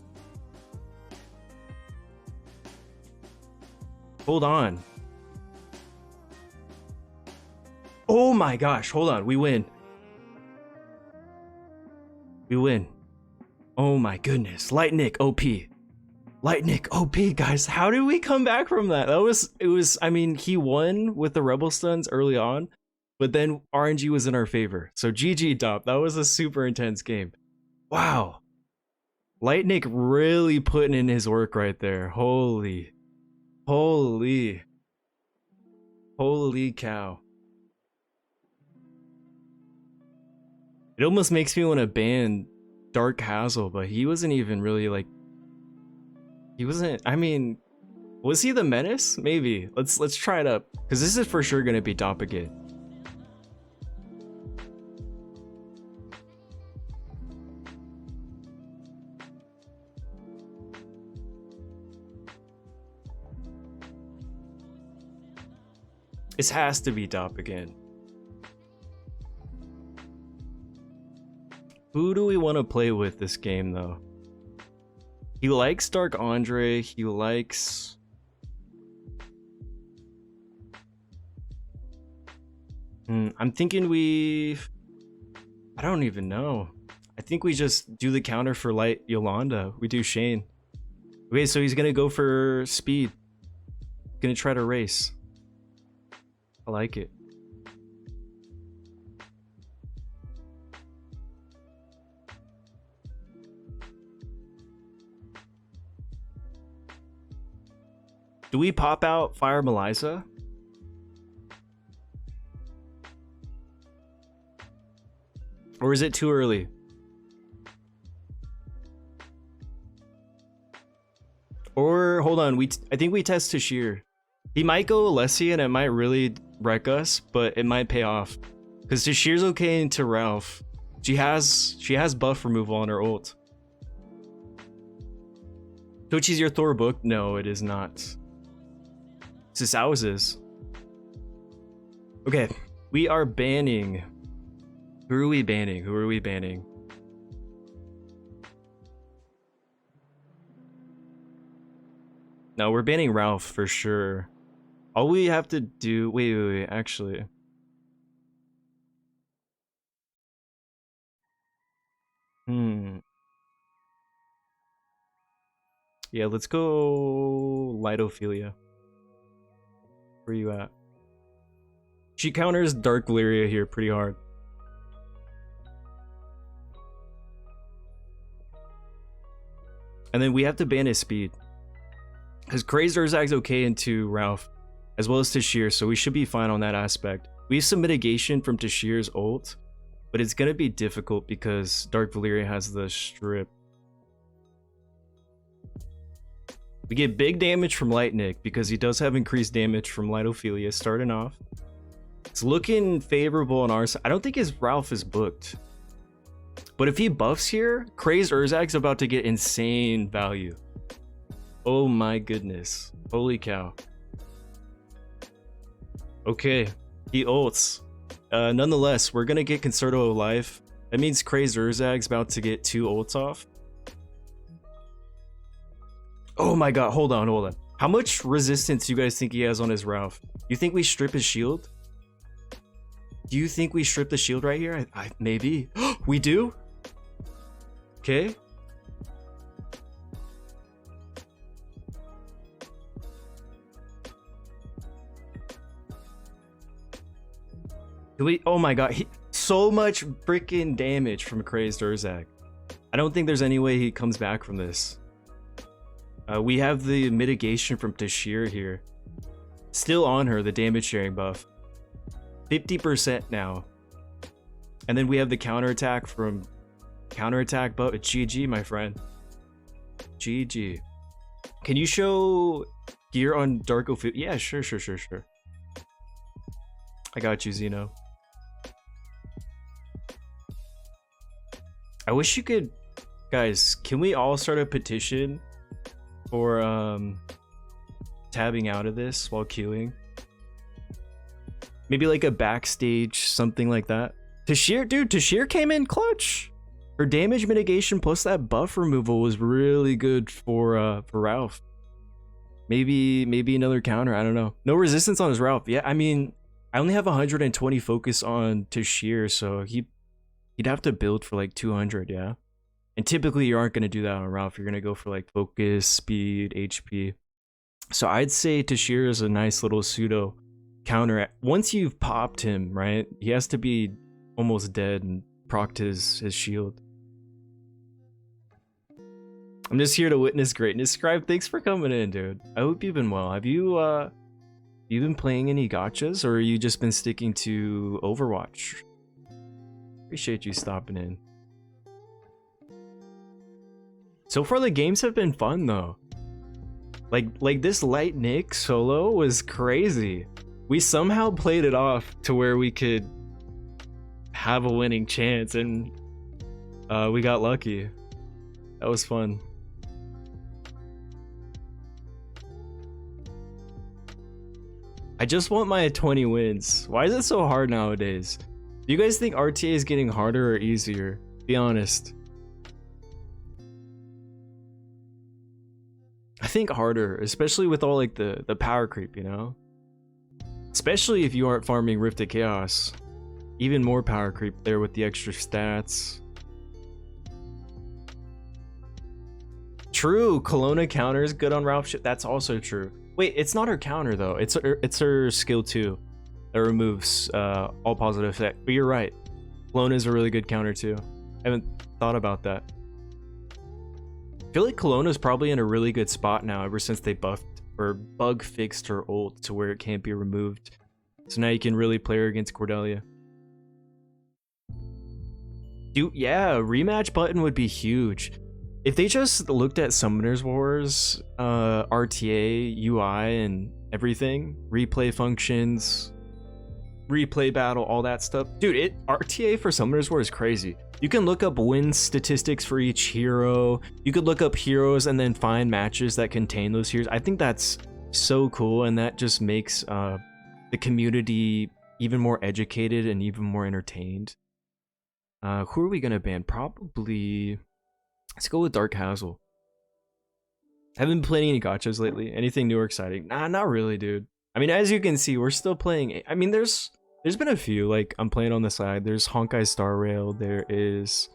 Hold on. Oh my gosh, hold on. We win. We win. Oh my goodness. Light Nick OP. Light Nick OP, guys. How did we come back from that? It was, I mean, he won with the Rebel stuns early on, but then RNG was in our favor. So GG Dop. That was a super intense game. Wow. Light Nick really putting in his work right there. Holy cow. It almost makes me want to ban Dark Hazel, but he wasn't even really like... He wasn't, I mean, was he the menace? Maybe. Let's try it up. Because this is for sure gonna be Doppelganger. This has to be Doppelganger. Who do we want to play with this game though? He likes Dark Andre, he likes... I'm thinking I don't even know. I think we just do the counter for light Yolanda. We do Shane. Okay, so he's gonna go for speed. Gonna try to race. I like it. Do we pop out Fire Melissa? Or is it too early? Or hold on, I think we test Tashir. He might go Alessi and it might really wreck us, but it might pay off. Because Tashir's okay into Ralph. She has buff removal on her ult. Twitchy's your Thor book? No, it is not. This is ours. Okay, we are banning. Who are we banning? Who are we banning? No, we're banning Ralph for sure. All we have to do... Wait, actually. Yeah, let's go Light Ophelia. Where you at? She counters Dark Valyria here pretty hard. And then we have to ban his speed. Because Crazed Urzag's okay into Ralph, as well as Tashir, so we should be fine on that aspect. We have some mitigation from Tashir's ult, but it's going to be difficult because Dark Valyria has the strip. We get big damage from Light Nick because he does have increased damage from Light Ophelia starting off. It's looking favorable on our side. I don't think his Ralph is booked. But if he buffs here, Crazed Urzag's about to get insane value. Oh my goodness. Holy cow. Okay, he ults. Nonetheless, we're gonna get Concerto alive. That means Crazed Urzag's about to get 2 ults off. Oh my god, hold on. How much resistance do you guys think he has on his Ralph? You think we strip his shield? Do you think we strip the shield right here? Maybe. We do? Okay. Oh my god, so much freaking damage from Crazed Urzag. I don't think there's any way he comes back from this. We have the mitigation from Tashir here. Still on her, the damage sharing buff. 50% now. And then we have the counterattack from counterattack buff. GG, my friend. GG. Can you show gear on Dark Ophelia? Yeah, sure. I got you, Zeno. I wish you could... Guys, can we all start a petition for tabbing out of this while queuing? Maybe like a backstage, something like that. Tashir, dude, Tashir came in clutch. Her damage mitigation plus that buff removal was really good for Ralph. Maybe another counter, I don't know. No resistance on his Ralph. Yeah, I mean, I only have 120 focus on Tashir, so he'd have to build for like 200, yeah. And typically you aren't going to do that on Ralph. You're going to go for like focus, speed, HP. So I'd say Tashir is a nice little pseudo counter. Once you've popped him, right, he has to be almost dead and procced his shield. I'm just here to witness greatness. Scribe, thanks for coming in, dude. I hope you've been well. Have you been playing any gachas, or you just been sticking to Overwatch? Appreciate you stopping in. So far the games have been fun though. Like this light Nick solo was crazy. We somehow played it off to where we could have a winning chance, and we got lucky. That was fun. I just want my 20 wins. Why is it so hard nowadays? Do you guys think RTA is getting harder or easier? Be honest. I think harder, especially with all like the power creep, you know? Especially if you aren't farming Rift of Chaos. Even more power creep there with the extra stats. True, Kelowna counters good on Ralph shit. That's also true. Wait, it's not her counter though. It's her skill 2 that removes all positive effect. But you're right. Kelowna is a really good counter too. I haven't thought about that. I feel like Kelowna's probably in a really good spot now ever since they buffed or bug fixed her ult to where it can't be removed. So now you can really play her against Cordelia. Dude, yeah, a rematch button would be huge. If they just looked at Summoners Wars, RTA, UI, and everything, replay functions, replay battle, all that stuff. Dude, RTA for Summoners Wars is crazy. You can look up win statistics for each hero. You could look up heroes and then find matches that contain those heroes. I think that's so cool, and that just makes the community even more educated and even more entertained. Who are we gonna ban? Probably... Let's go with Dark Hazel. I haven't been playing any gachas lately. Anything new or exciting? Nah, not really, dude. I mean, as you can see, we're still playing... I mean, there's been a few. Like, I'm playing on the side. There's Honkai Star Rail. There is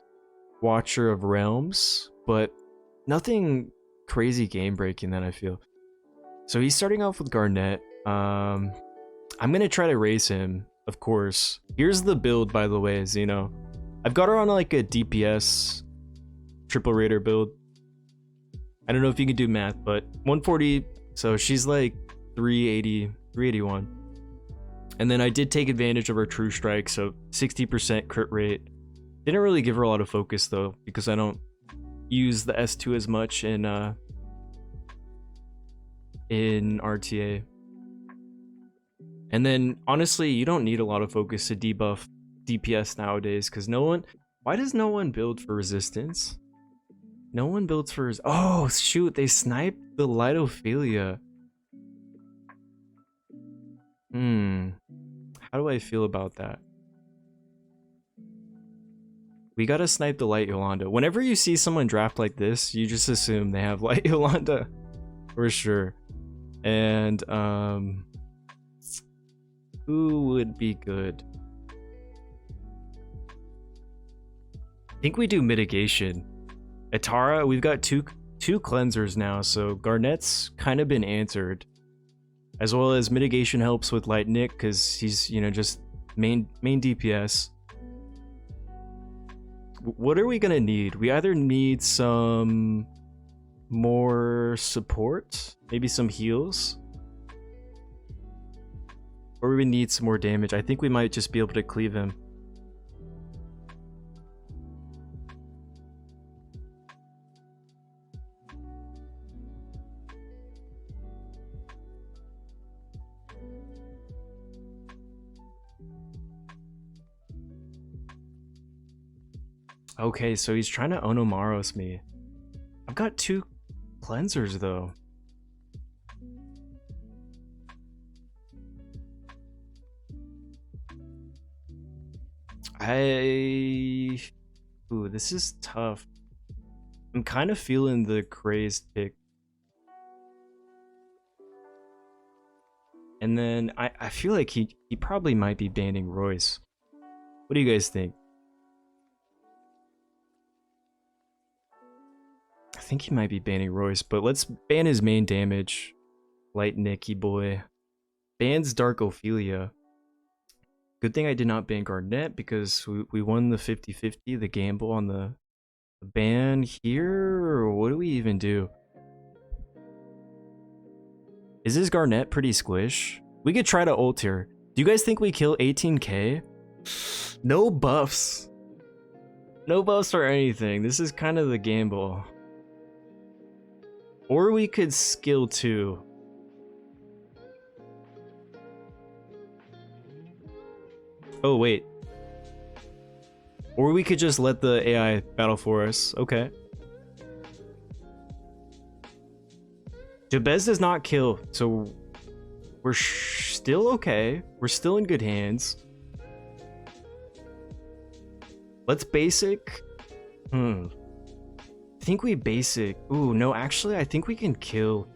Watcher of Realms. But nothing crazy game-breaking that I feel. So he's starting off with Garnet. I'm going to try to raise him, of course. Here's the build, by the way, Zeno. I've got her on, like, a DPS... triple raider build. I don't know if you can do math, but 140, so she's like 380, 381. And then I did take advantage of her true strike, so 60% crit rate. Didn't really give her a lot of focus though, because I don't use the S2 as much in RTA. And then honestly, you don't need a lot of focus to debuff DPS nowadays, because why does no one build for resistance? No one builds for his... Oh, shoot. They sniped the Litophilia. How do I feel about that? We gotta snipe the Light Yolanda. Whenever you see someone draft like this, you just assume they have Light Yolanda. For sure. And, who would be good? I think we do Mitigation. Atara, we've got two cleansers now, so Garnet's kind of been answered. As well as Mitigation helps with Light Nick, because he's, you know, just main DPS. What are we gonna need? We either need some more support, maybe some heals, or we need some more damage. I think we might just be able to cleave him. Okay, so he's trying to Onomaros me. I've got 2 cleansers though. Ooh, this is tough. I'm kind of feeling the crazed pick. And then I feel like he probably might be banning Royce. What do you guys think? I think he might be banning Royce, but let's ban his main damage. Light Nicky boy. Bans Dark Ophelia. Good thing I did not ban Garnet, because we won the 50-50, the gamble on the ban here, or what do we even do? Is this Garnet pretty squish? We could try to ult here. Do you guys think we kill 18k? No buffs. No buffs or anything. This is kind of the gamble. Or we could skill 2. Oh, wait. Or we could just let the AI battle for us. Okay. Jabez does not kill, so we're still okay. We're still in good hands. Let's basic. I think we basic. Ooh, no, actually, I think we can kill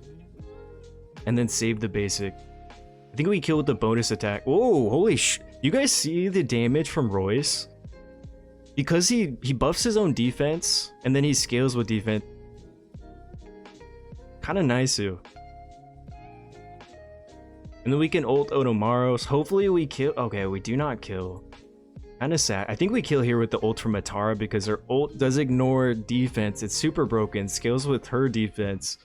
and then save the basic. I think we kill with the bonus attack. Oh, holy sh! You guys see the damage from Royce? Because he buffs his own defense and then he scales with defense. Kind of nice too. And then we can ult Otomaros. Hopefully we kill. Okay, we do not kill. Kind of sad. I think we kill here with the ult from Atara because her ult does ignore defense. It's super broken. Scales with her defense.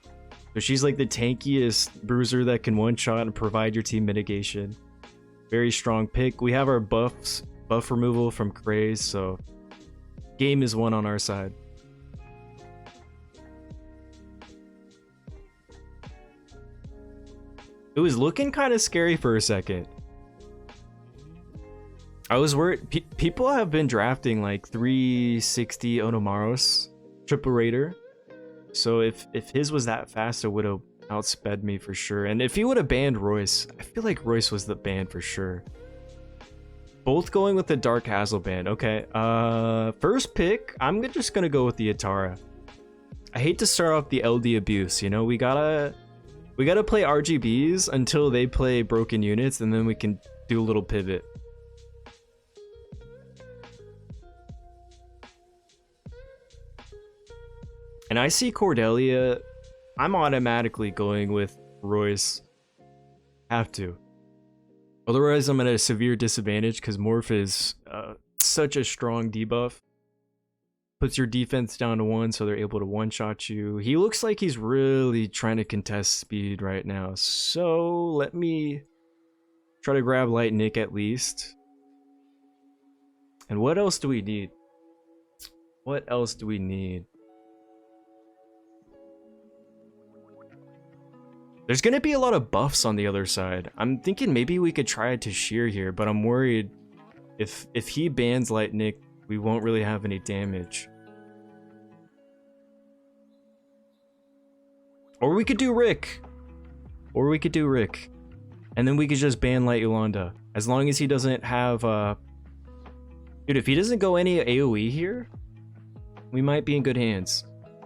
So she's like the tankiest bruiser that can one-shot and provide your team mitigation. Very strong pick. We have our buff removal from Craze, so game is won on our side. It was looking kind of scary for a second. I was worried. People have been drafting like 360 Otomaros, triple raider. So if his was that fast, it would have outsped me for sure. And if he would have banned Royce, I feel like Royce was the ban for sure. Both going with the Dark Hazel ban. Okay. First pick, I'm just gonna go with the Atara. I hate to start off the LD abuse. You know, we gotta play RGBs until they play broken units, and then we can do a little pivot. And I see Cordelia. I'm automatically going with Royce. Have to. Otherwise, I'm at a severe disadvantage because Morph is such a strong debuff. Puts your defense down to 1 so they're able to one-shot you. He looks like he's really trying to contest speed right now. So let me try to grab Light Nick at least. And what else do we need? What else do we need? There's going to be a lot of buffs on the other side. I'm thinking maybe we could try a Tashir here, but I'm worried if he bans Light Nick, we won't really have any damage. Or we could do Rick. And then we could just ban Light Yolanda. As long as he doesn't have... Dude, if he doesn't go any AoE here, we might be in good hands.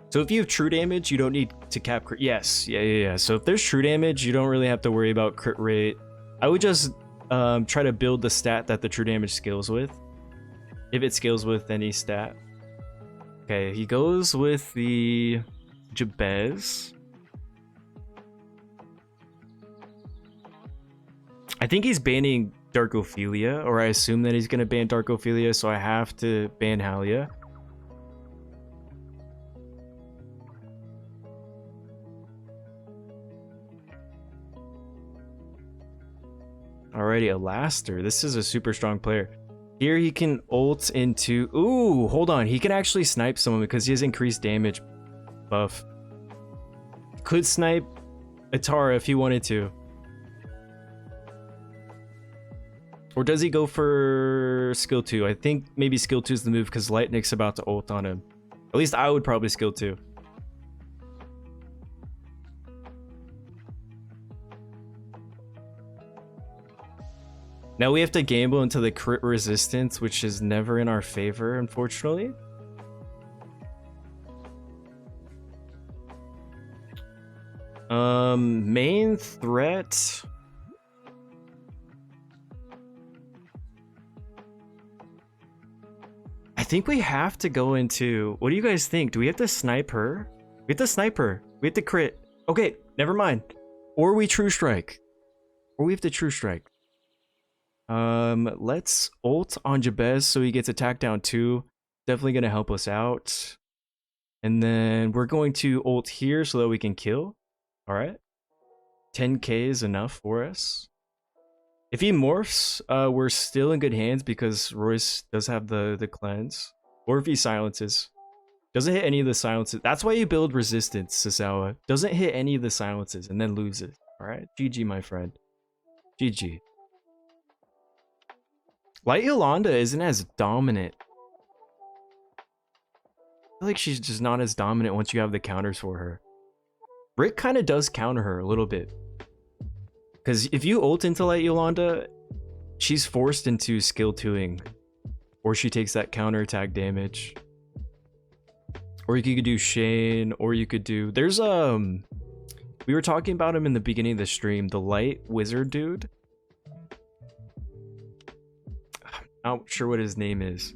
So if you have true damage, you don't need to cap crit. Yes, yeah. So if there's true damage, you don't really have to worry about crit rate. I would just try to build the stat that the true damage scales with. If it scales with any stat. Okay, he goes with the Jabez. I think he's banning Dark Ophelia, or I assume that he's going to ban Dark Ophelia, so I have to ban Halia. Alrighty, Alaster. This is a super strong player. Here he can ult into... Ooh, hold on. He can actually snipe someone because he has increased damage buff. Could snipe Atara if he wanted to. Or does he go for skill 2? I think maybe skill 2 is the move because Lightnick's about to ult on him. At least I would probably skill 2. Now we have to gamble into the crit resistance, which is never in our favor, unfortunately. Main threat. I think we have to go into... What do you guys think? Do we have to snipe her? We have to snipe her. We have to crit. Okay, never mind. Or we true strike. Or we have to true strike. Let's ult on Jabez so he gets attack down 2. Definitely gonna help us out. And then we're going to ult here so that we can kill. Alright. 10k is enough for us. If he morphs, we're still in good hands because Royce does have the cleanse. Or if he silences. Doesn't hit any of the silences. That's why you build resistance, Sasawa. Doesn't hit any of the silences and then loses. Alright? GG, my friend. GG. Light Yolanda isn't as dominant. I feel like she's just not as dominant once you have the counters for her. Rick kind of does counter her a little bit. Because if you ult into Light Yolanda, she's forced into skill 2ing. Or she takes that counter attack damage. Or you could do Shane, or you could do... There's, we were talking about him in the beginning of the stream, the light wizard dude. I'm not sure what his name is.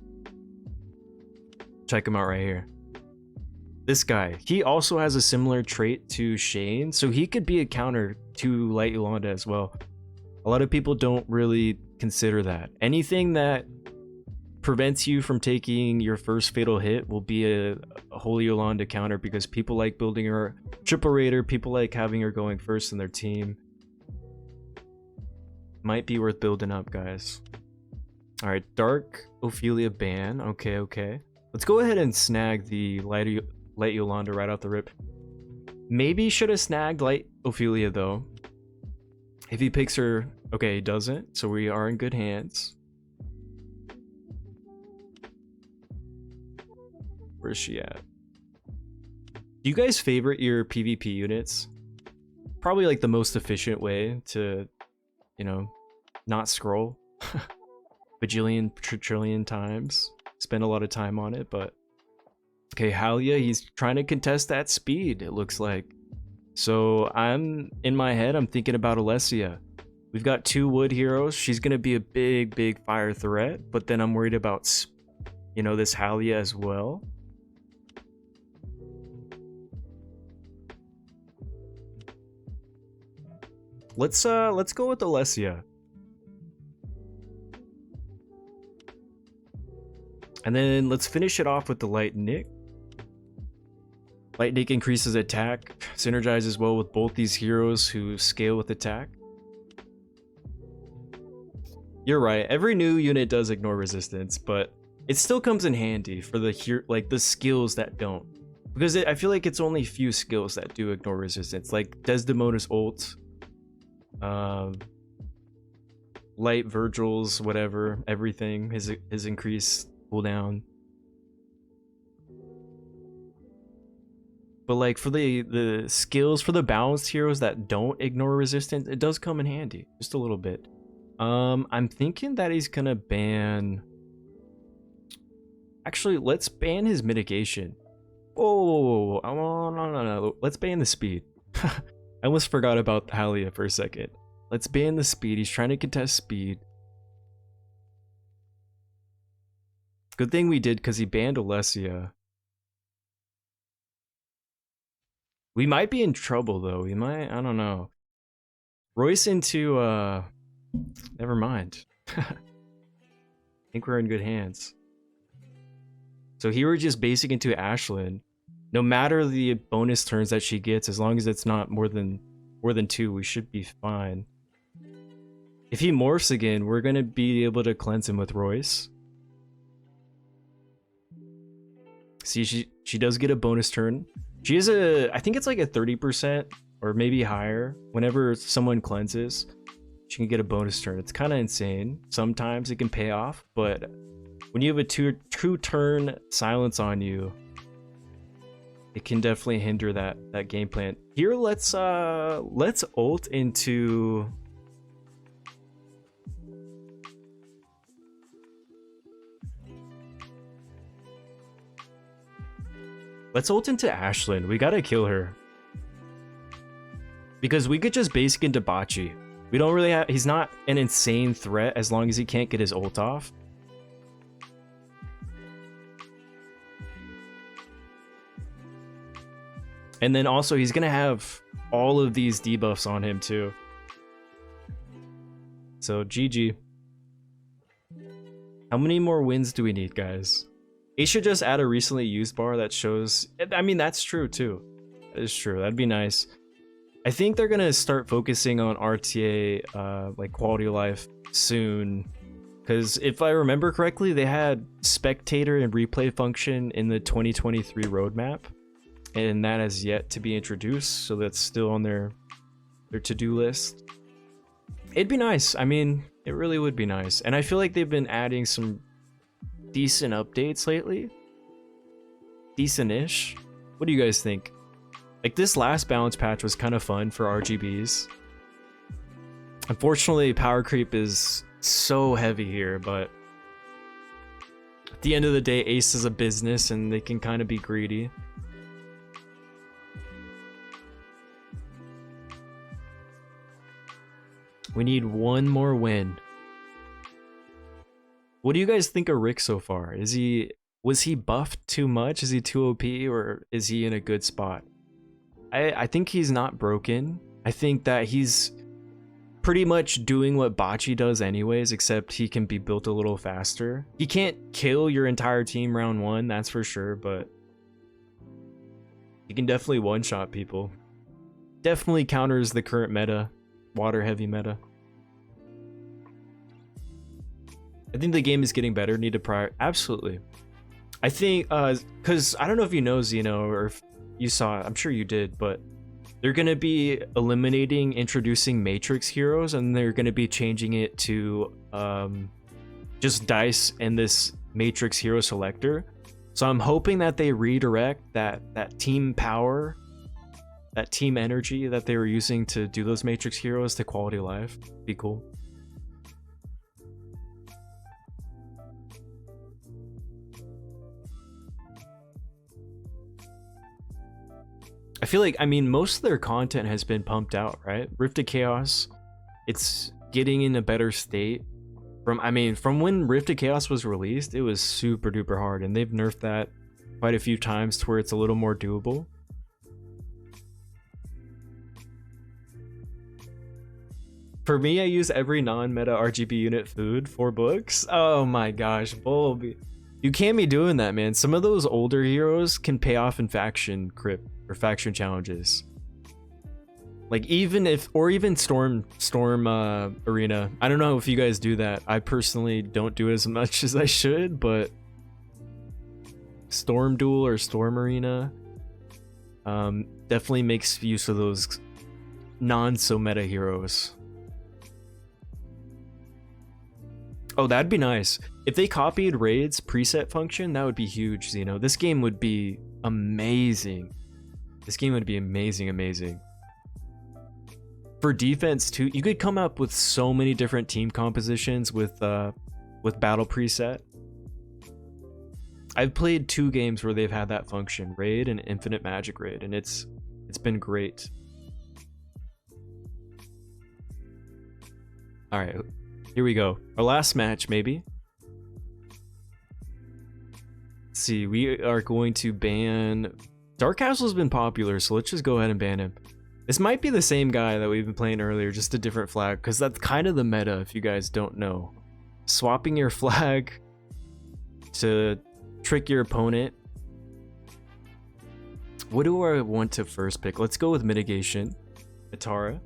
Check him out right here. This guy, he also has a similar trait to Shane, so he could be a counter to Light Yolanda as well. A lot of people don't really consider that. Anything that prevents you from taking your first fatal hit will be a Holy Yolanda counter, because people like building her triple raider, people like having her going first in their team. Might be worth building up, guys. All right, Dark Ophelia ban. Okay. Let's go ahead and snag the Light Yolanda right off the rip. Maybe should have snagged Light Ophelia though. If he picks her, okay, he doesn't, so we are in good hands. Where's she at? Do you guys favorite your PvP units? Probably like the most efficient way to, you know, not scroll bajillion trillion times. Spend a lot of time on it, but okay, Halia, he's trying to contest that speed, it looks like. So I'm in my head, I'm thinking about Alessia. We've got 2 wood heroes. She's gonna be a big fire threat, but then I'm worried about, you know, this Halia as well. Let's go with Alessia. And then let's finish it off with the Light Nick. Light Nick increases attack, synergizes well with both these heroes who scale with attack. You're right, every new unit does ignore resistance, but it still comes in handy for the skills that don't. Because I feel like it's only few skills that do ignore resistance, like Desdemona's ult, Light Virgil's whatever, everything, his increased cooldown. But like for the skills, for the balanced heroes that don't ignore resistance, it does come in handy just a little bit. I'm thinking that he's gonna ban, actually let's ban his mitigation. Oh no, let's ban the speed. I almost forgot about Halia for a second. Let's ban the speed. He's trying to contest speed. Good thing we did, because he banned Alessia. We might be in trouble though. We might, I don't know. Royce into never mind. I think we're in good hands. So here we're just basing into Ashlin. No matter the bonus turns that she gets, as long as it's not more than 2, we should be fine. If he morphs again, we're gonna be able to cleanse him with Royce. See, she does get a bonus turn. She has I think it's like a 30% or maybe higher. Whenever someone cleanses, she can get a bonus turn. It's kind of insane. Sometimes it can pay off, but when you have a two turn silence on you, it can definitely hinder that game plan. Here, let's ult into. Let's ult into Ashlin. We gotta kill her. Because we could just basic into Bocce. We don't really have... He's not an insane threat as long as he can't get his ult off. And then also, he's gonna have all of these debuffs on him too. So, GG. How many more wins do we need, guys? He should just add a recently used bar that shows... I mean, that's true, too. That is true. That'd be nice. I think they're going to start focusing on RTA, like quality of life, soon. Because if I remember correctly, they had spectator and replay function in the 2023 roadmap, and that has yet to be introduced, so that's still on their to-do list. It'd be nice. I mean, it really would be nice. And I feel like they've been adding some decent updates lately. Decent-ish. What do you guys think? Like, this last balance patch was kind of fun for RGBs. Unfortunately, power creep is so heavy here, but at the end of the day, Ace is a business and they can kind of be greedy. We need one more win. What do you guys think of Rick so far? Was he buffed too much? Is he too OP, or is he in a good spot? I think he's not broken. I think that he's pretty much doing what Bocce does anyways, except he can be built a little faster. He can't kill your entire team round one, that's for sure, but he can definitely one-shot people. Definitely counters the current meta, water heavy meta. I think the game is getting better. Need to prior absolutely. I think because I don't know if you know Xeno, or if you saw it, I'm sure you did, but they're going to be eliminating introducing Matrix heroes, and they're going to be changing it to just dice and this Matrix hero selector. So I'm hoping that they redirect that team power, that team energy that they were using to do those Matrix heroes to quality of life. Be cool. I feel like, I mean, most of their content has been pumped out, right? Rift of Chaos, it's getting in a better state. From when Rift of Chaos was released, it was super duper hard, and they've nerfed that quite a few times to where it's a little more doable. For me, I use every non-meta RGB unit food, 4 books. Oh my gosh, Bulb. You can't be doing that, man. Some of those older heroes can pay off in faction crypt or faction challenges. Like even Storm Arena. I don't know if you guys do that. I personally don't do it as much as I should, but Storm Duel or Storm Arena definitely makes use of those non-so meta heroes. Oh, that'd be nice. If they copied Raid's preset function, that would be huge, Xeno. This game would be amazing. This game would be amazing. For defense too, you could come up with so many different team compositions with battle preset. I've played 2 games where they've had that function, Raid and Infinite Magic Raid, and it's been great. All right, here we go. Our last match, maybe. Let's see, we are going to ban... Dark Castle's been popular, so let's just go ahead and ban him. This might be the same guy that we've been playing earlier, just a different flag, because that's kind of the meta, if you guys don't know. Swapping your flag to trick your opponent. What do I want to first pick? Let's go with Mitigation. Atara.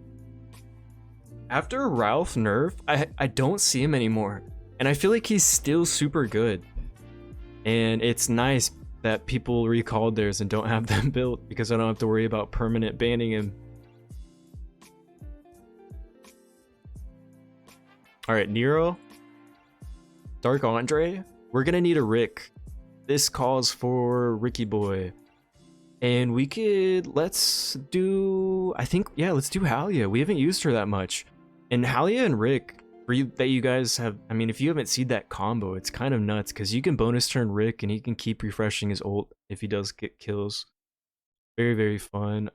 After Ralph nerf, I don't see him anymore. And I feel like he's still super good. And it's nice that people recalled theirs and don't have them built, because I don't have to worry about permanent banning him. Alright, Nero. Dark Andre. We're gonna need a Rick. This calls for Ricky Boy. And we could, let's do Halia. We haven't used her that much. And Halia and Rick, that you guys have, I mean, if you haven't seen that combo, it's kind of nuts, because you can bonus turn Rick and he can keep refreshing his ult if he does get kills. Very fun.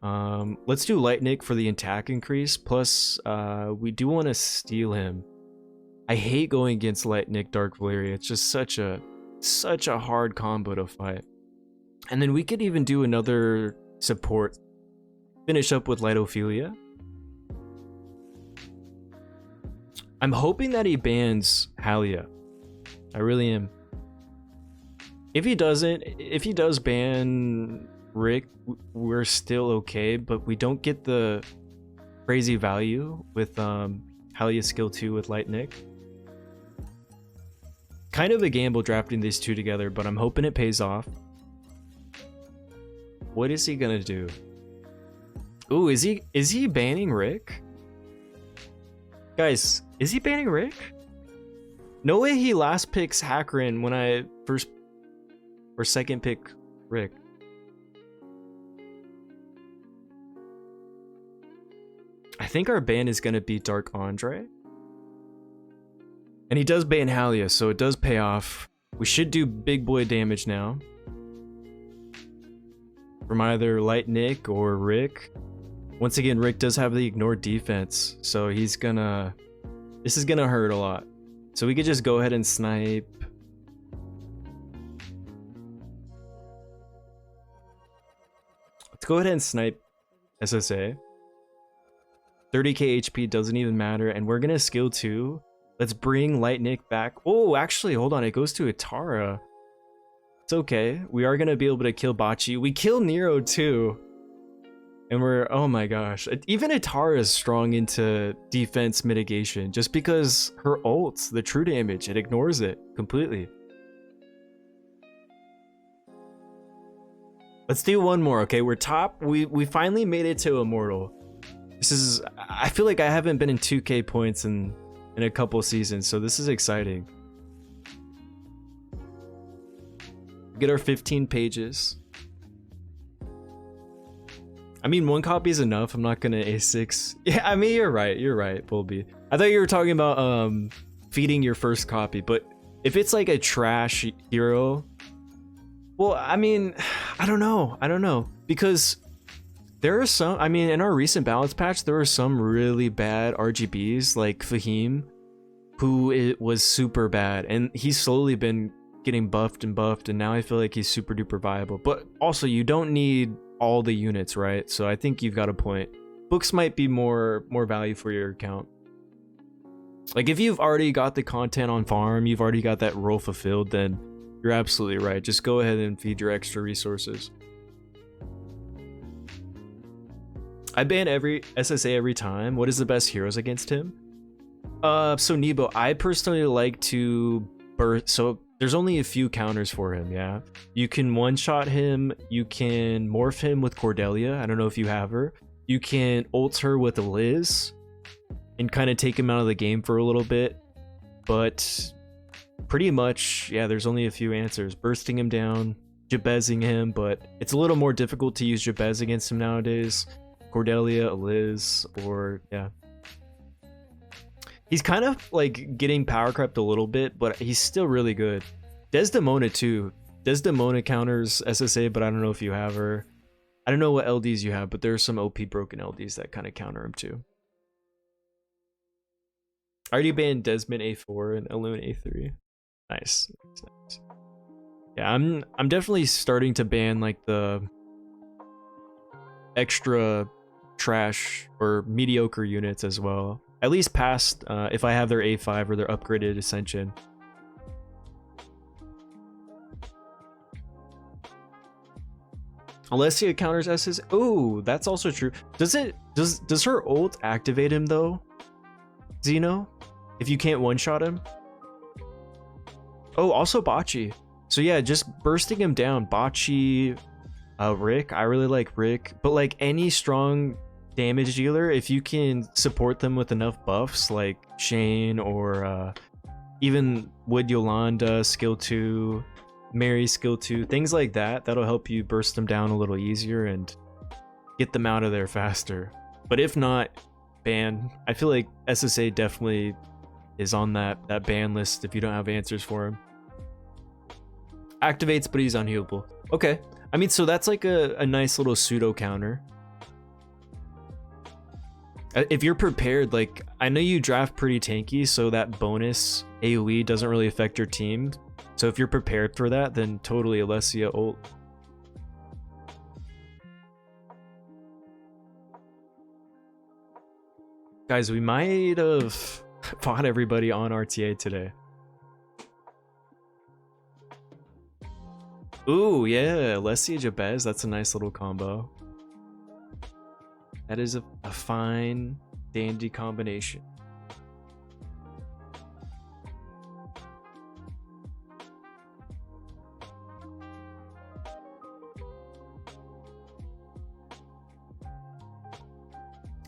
Let's do Lightning for the attack increase, plus we do want to steal him. I hate going against Lightning Dark Valeria. It's just such a hard combo to fight. And then we could even do another support, finish up with Lightophilia. I'm hoping that he bans Halia. I really am. If he does ban Rick, we're still okay, but we don't get the crazy value with Halia skill 2 with Lightning. kind of a gamble drafting these two together, but I'm hoping it pays off. What is he gonna do? Ooh, is he banning Rick? Guys, is he banning Rick? No way he last picks Hackerin when I first or second pick Rick. I think our ban is gonna be Dark Andre. And he does ban Halia, so it does pay off. We should do big boy damage now. From either Light Nick or Rick. Once again, Rick does have the ignored defense, so he's gonna... This is gonna hurt a lot. So we could just go ahead and snipe. Let's go ahead and snipe SSA. 30k HP doesn't even matter, and we're gonna skill 2. Let's bring Light Nick back. Oh, actually, hold on, it goes to Atara. It's okay. We are gonna be able to kill Bocce. We kill Nero too. And we're, oh my gosh. Even Atara is strong into defense mitigation just because her ults, the true damage, it ignores it completely. Let's do one more, okay? We're top. We finally made it to Immortal. This is, I feel like I haven't been in 2k points in a couple seasons, so this is exciting. Get our 15 pages. I mean, one copy is enough. I'm not gonna A6. Yeah, I mean, you're right, Bulby. I thought you were talking about feeding your first copy, but if it's like a trash hero, well, I mean, I don't know, because there are some, I mean, in our recent balance patch, there were some really bad RGBs, like Fahim, who it was super bad, and he's slowly been getting buffed, and now I feel like he's super duper viable. But also, you don't need all the units, right? So I think you've got a point. Books might be more value for your account. Like if you've already got the content on farm, you've already got that role fulfilled, then you're absolutely right. Just go ahead and feed your extra resources. I ban every SSA every time. What is the best heroes against him? So Nebo, I personally like to burst. So there's only a few counters for him, yeah. You can one-shot him, you can morph him with Cordelia, I don't know if you have her. You can ult her with Liz, and kind of take him out of the game for a little bit. But pretty much, yeah, there's only a few answers. Bursting him down, Jabezing him, but it's a little more difficult to use Jabez against him nowadays. Cordelia, Liz, or, yeah. He's kind of like getting power crept a little bit, but he's still really good. Desdemona too. Desdemona counters SSA, but I don't know if you have her. I don't know what LDs you have, but there are some OP broken LDs that kind of counter him too. I already banned Desmond A4 and Elune A3. Nice. Nice. Yeah, I'm definitely starting to ban like the extra trash or mediocre units as well. At least past if I have their A5 or their upgraded Ascension. Alessia counters S's. Oh, that's also true. Does her ult activate him though? Xeno? If you can't one-shot him? Oh, also Bocce. So yeah, just bursting him down. Bocce, Rick. I really like Rick. But like any strong damage dealer, if you can support them with enough buffs like Shane or even Wood Yolanda skill 2, Mary skill 2, things like that, that'll help you burst them down a little easier and get them out of there faster. But if not, ban. I feel like SSA definitely is on that ban list if you don't have answers for him. Activates, but he's unhealable. Okay, I mean, so that's like a nice little pseudo counter. If you're prepared, like, I know you draft pretty tanky, so that bonus AoE doesn't really affect your team. So if you're prepared for that, then totally Alessia ult. Guys, we might have fought everybody on RTA today. Ooh, yeah, Alessia Jabez, that's a nice little combo. That is a fine, dandy combination.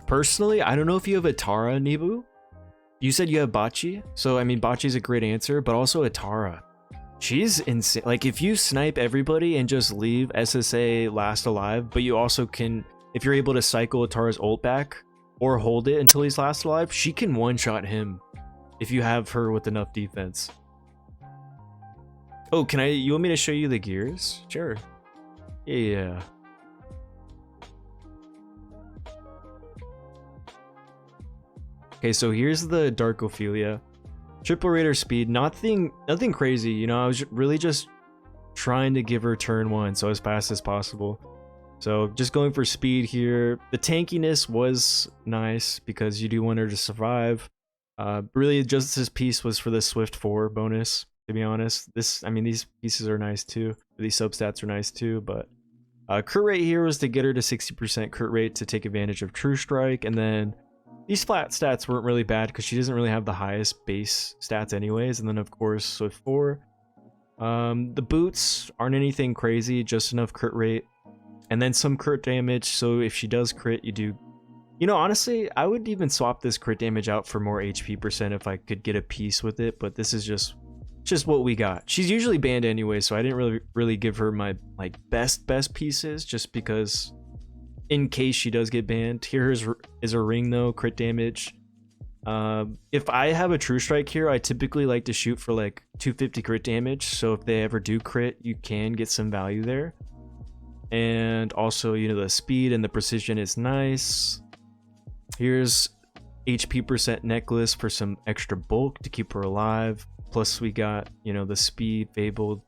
Personally, I don't know if you have Atara, Nibu. You said you have Bachi, so I mean Bachi's a great answer, but also Atara. She's insane. Like if you snipe everybody and just leave SSA last alive, but you also can, if you're able to cycle Atara's ult back or hold it until he's last alive, she can one-shot him if you have her with enough defense. Oh, you want me to show you the gears? Sure. Yeah. Okay, so here's the Dark Ophelia. Triple Raider speed, nothing crazy, you know, I was really just trying to give her turn 1 so as fast as possible. So just going for speed here. The tankiness was nice because you do want her to survive. Really just this piece was for the Swift 4 bonus, to be honest. I mean, these pieces are nice too. These substats are nice too, but crit rate here was to get her to 60% crit rate to take advantage of True Strike, and then these flat stats weren't really bad because she doesn't really have the highest base stats anyways. And then of course Swift 4. The boots aren't anything crazy, just enough crit rate. And then some crit damage, so if she does crit, you do... You know, honestly, I would even swap this crit damage out for more HP percent if I could get a piece with it, but this is just what we got. She's usually banned anyway, so I didn't really give her my like best pieces, just because... in case she does get banned. Here is a ring though, crit damage. If I have a True Strike here, I typically like to shoot for like 250 crit damage, so if they ever do crit, you can get some value there. And also, you know, the speed and the precision is nice. Here's HP percent necklace for some extra bulk to keep her alive. Plus we got, you know, the speed fabled.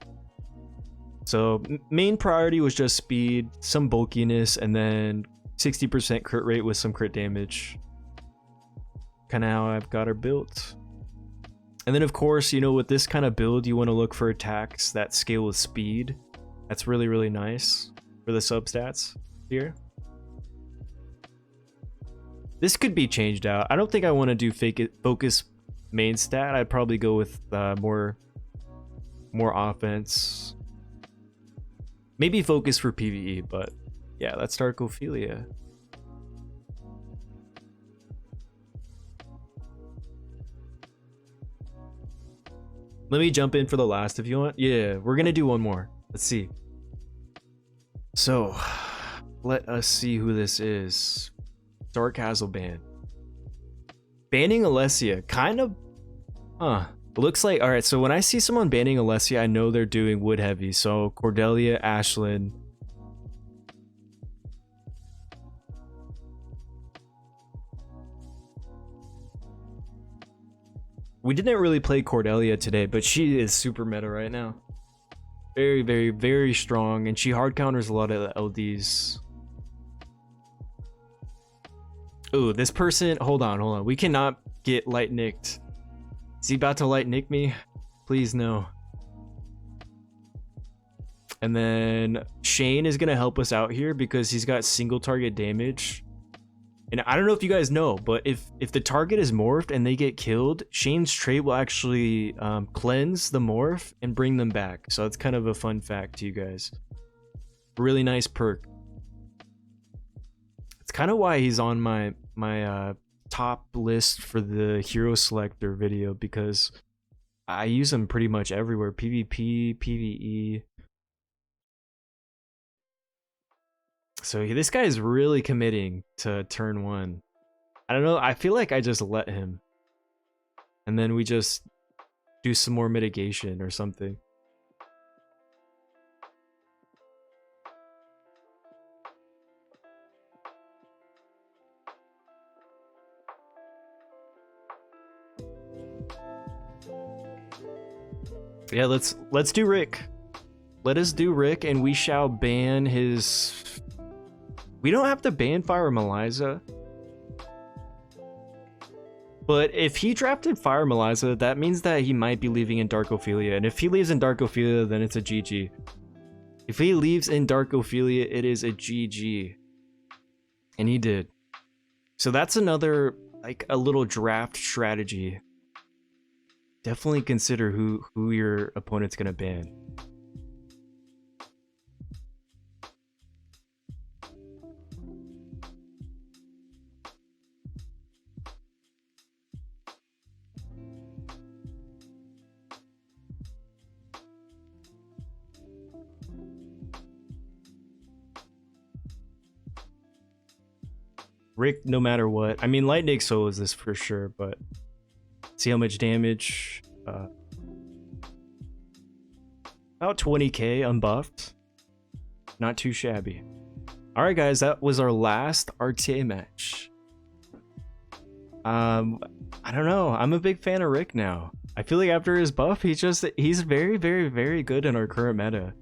So main priority was just speed, some bulkiness, and then 60% crit rate with some crit damage. Kind of how I've got her built. And then of course, you know, with this kind of build, you want to look for attacks that scale with speed. That's really, really nice for the substats here. This could be changed out. I don't think I want to do focus main stat. I'd probably go with more offense. Maybe focus for PvE, but yeah, that's Dark Ophelia. Let me jump in for the last if you want. Yeah, we're gonna do one more. Let's see. So, let us see who this is. Dark Hazel ban. Banning Alessia, kind of... Looks like, all right, so when I see someone banning Alessia, I know they're doing wood heavy. So Cordelia, Ashlin. We didn't really play Cordelia today, but she is super meta right now. Very, very, very strong, and she hard counters a lot of the LDs. Ooh, this person, hold on. We cannot get light nicked. Is he about to light nick me? Please no. And then Shane is gonna help us out here because he's got single target damage. And I don't know if you guys know, but if the target is morphed and they get killed, Shane's trait will actually cleanse the morph and bring them back. So it's kind of a fun fact to you guys. Really nice perk. It's kind of why he's on my top list for the hero selector video, because I use them pretty much everywhere. PvP, PvE. So this guy is really committing to turn 1. I don't know, I feel like I just let him. And then we just do some more mitigation or something. Yeah, let's do Rick. Let us do Rick, and we shall ban his... We don't have to ban Fire Meliza. But if he drafted Fire Meliza, that means that he might be leaving in Dark Ophelia. And if he leaves in Dark Ophelia, then it's a GG. If he leaves in Dark Ophelia, it is a GG. And he did. So that's another, like, a little draft strategy. Definitely consider who your opponent's gonna ban. Rick, no matter what. I mean, Lightning solos this for sure, but see how much damage. About 20k unbuffed. Not too shabby. All right, guys, that was our last RTA match. I don't know. I'm a big fan of Rick now. I feel like after his buff, he's very, very, very good in our current meta.